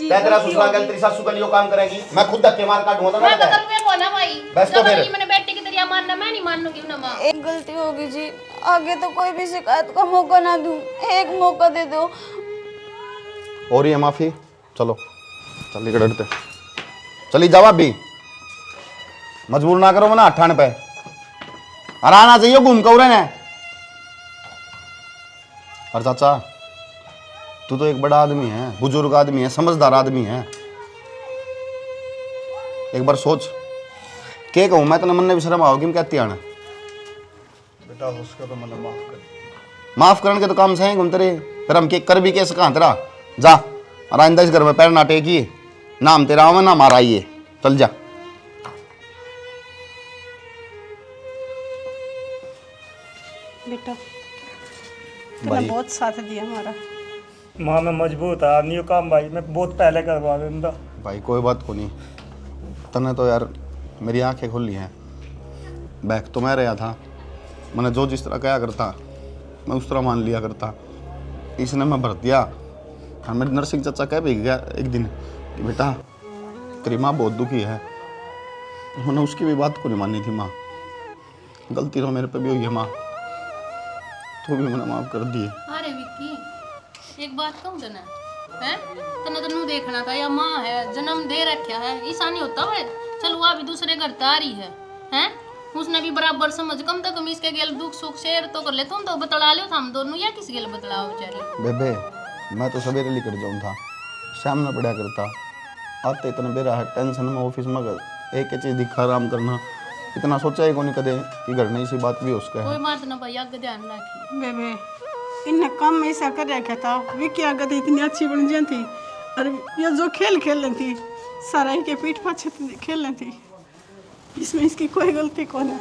तेरा ससुराल गल तेरी सासू गलियो काम करेगी मैं खुद धक्के मार काटूंगा तो मैं तो करूंगा को ना भाई बस तो फिर मैंने बेटी की तरह मानना मैं नहीं मानूंगी ना मां। एक गलती होगी जी आगे तो कोई भी शिकायत का मौका ना दूं एक मौका दे दो। हो रही है माफी चलो चल के डरते चली जाओ अभी मजबूर ना करो ना ठाण पे और आना चाहिए घूम के उड़े ने। और चाचा तू तो एक बड़ा आदमी है बुजुर्ग आदमी है समझदार आदमी है एक बार सोच क्या कहूँ मैं तेने मन में भी शर्म आओगी मैं कहती आना बेटा उसका तो मन माफ करने के तो काम सही घूमते रहे फिर हम के कर भी कैसे कहाँ तेरा जा और आइंदा इस घर में पैर ना टेकी नाम तेरा हो ना हमारा ये चल जा। बेटा तूने बहुत साथ दिया हमारा। माँ मैं मजबूर था नहीं काम भाई मैं बहुत पहले करवा देता। भाई कोई बात को नहीं तने तो यार मेरी आंखें खुली हैं बैक तो मैं रहा था मैंने जो जिस तरह कहा करता मैं उस तरह मान लिया करता इसने मैं भर दिया। और मेरे नरसिंह चाचा कह भी गया एक दिन कि बेटा तेरी माँ बहुत दुखी है मैंने उसकी भी बात को नहीं मानी थी माँ गलती तो मेरे पे भी हुई है माँ तो भी मैंने माफ कर दी। अरे विक्की एक बात कहूं तना हैं तने तनु देखना था या माँ है जन्म दे रखा है ऐसा नहीं होता है चल वो अभी दूसरे घर तारी है हैं उसने भी बराबर समझ कम तक हम इसके गेल दुख सुख शेयर तो कर ले तुम तो बतला लो हम दोनों या किस गेल बतलाओ बेचारी। बेबे मैं तो सवेरे लेकर जाऊँ था शाम में पढ़ा करता आते इतना बेरा है टेंशन में ऑफिस में एक चीज दिखा आराम करना इतना सोचा ही कौन कदे कि घर नहीं सी बात भी उसका है। कोई बात ना भाई आगे ध्यान रखी बेबे इन्हें काम ऐसा कर रखा था विकी आगे तो इतनी अच्छी बन जाती और ये जो खेल खेल रही थी सारा इनके पीठ पाछे खेल रही थी इसमें इसकी कोई गलती कौन है।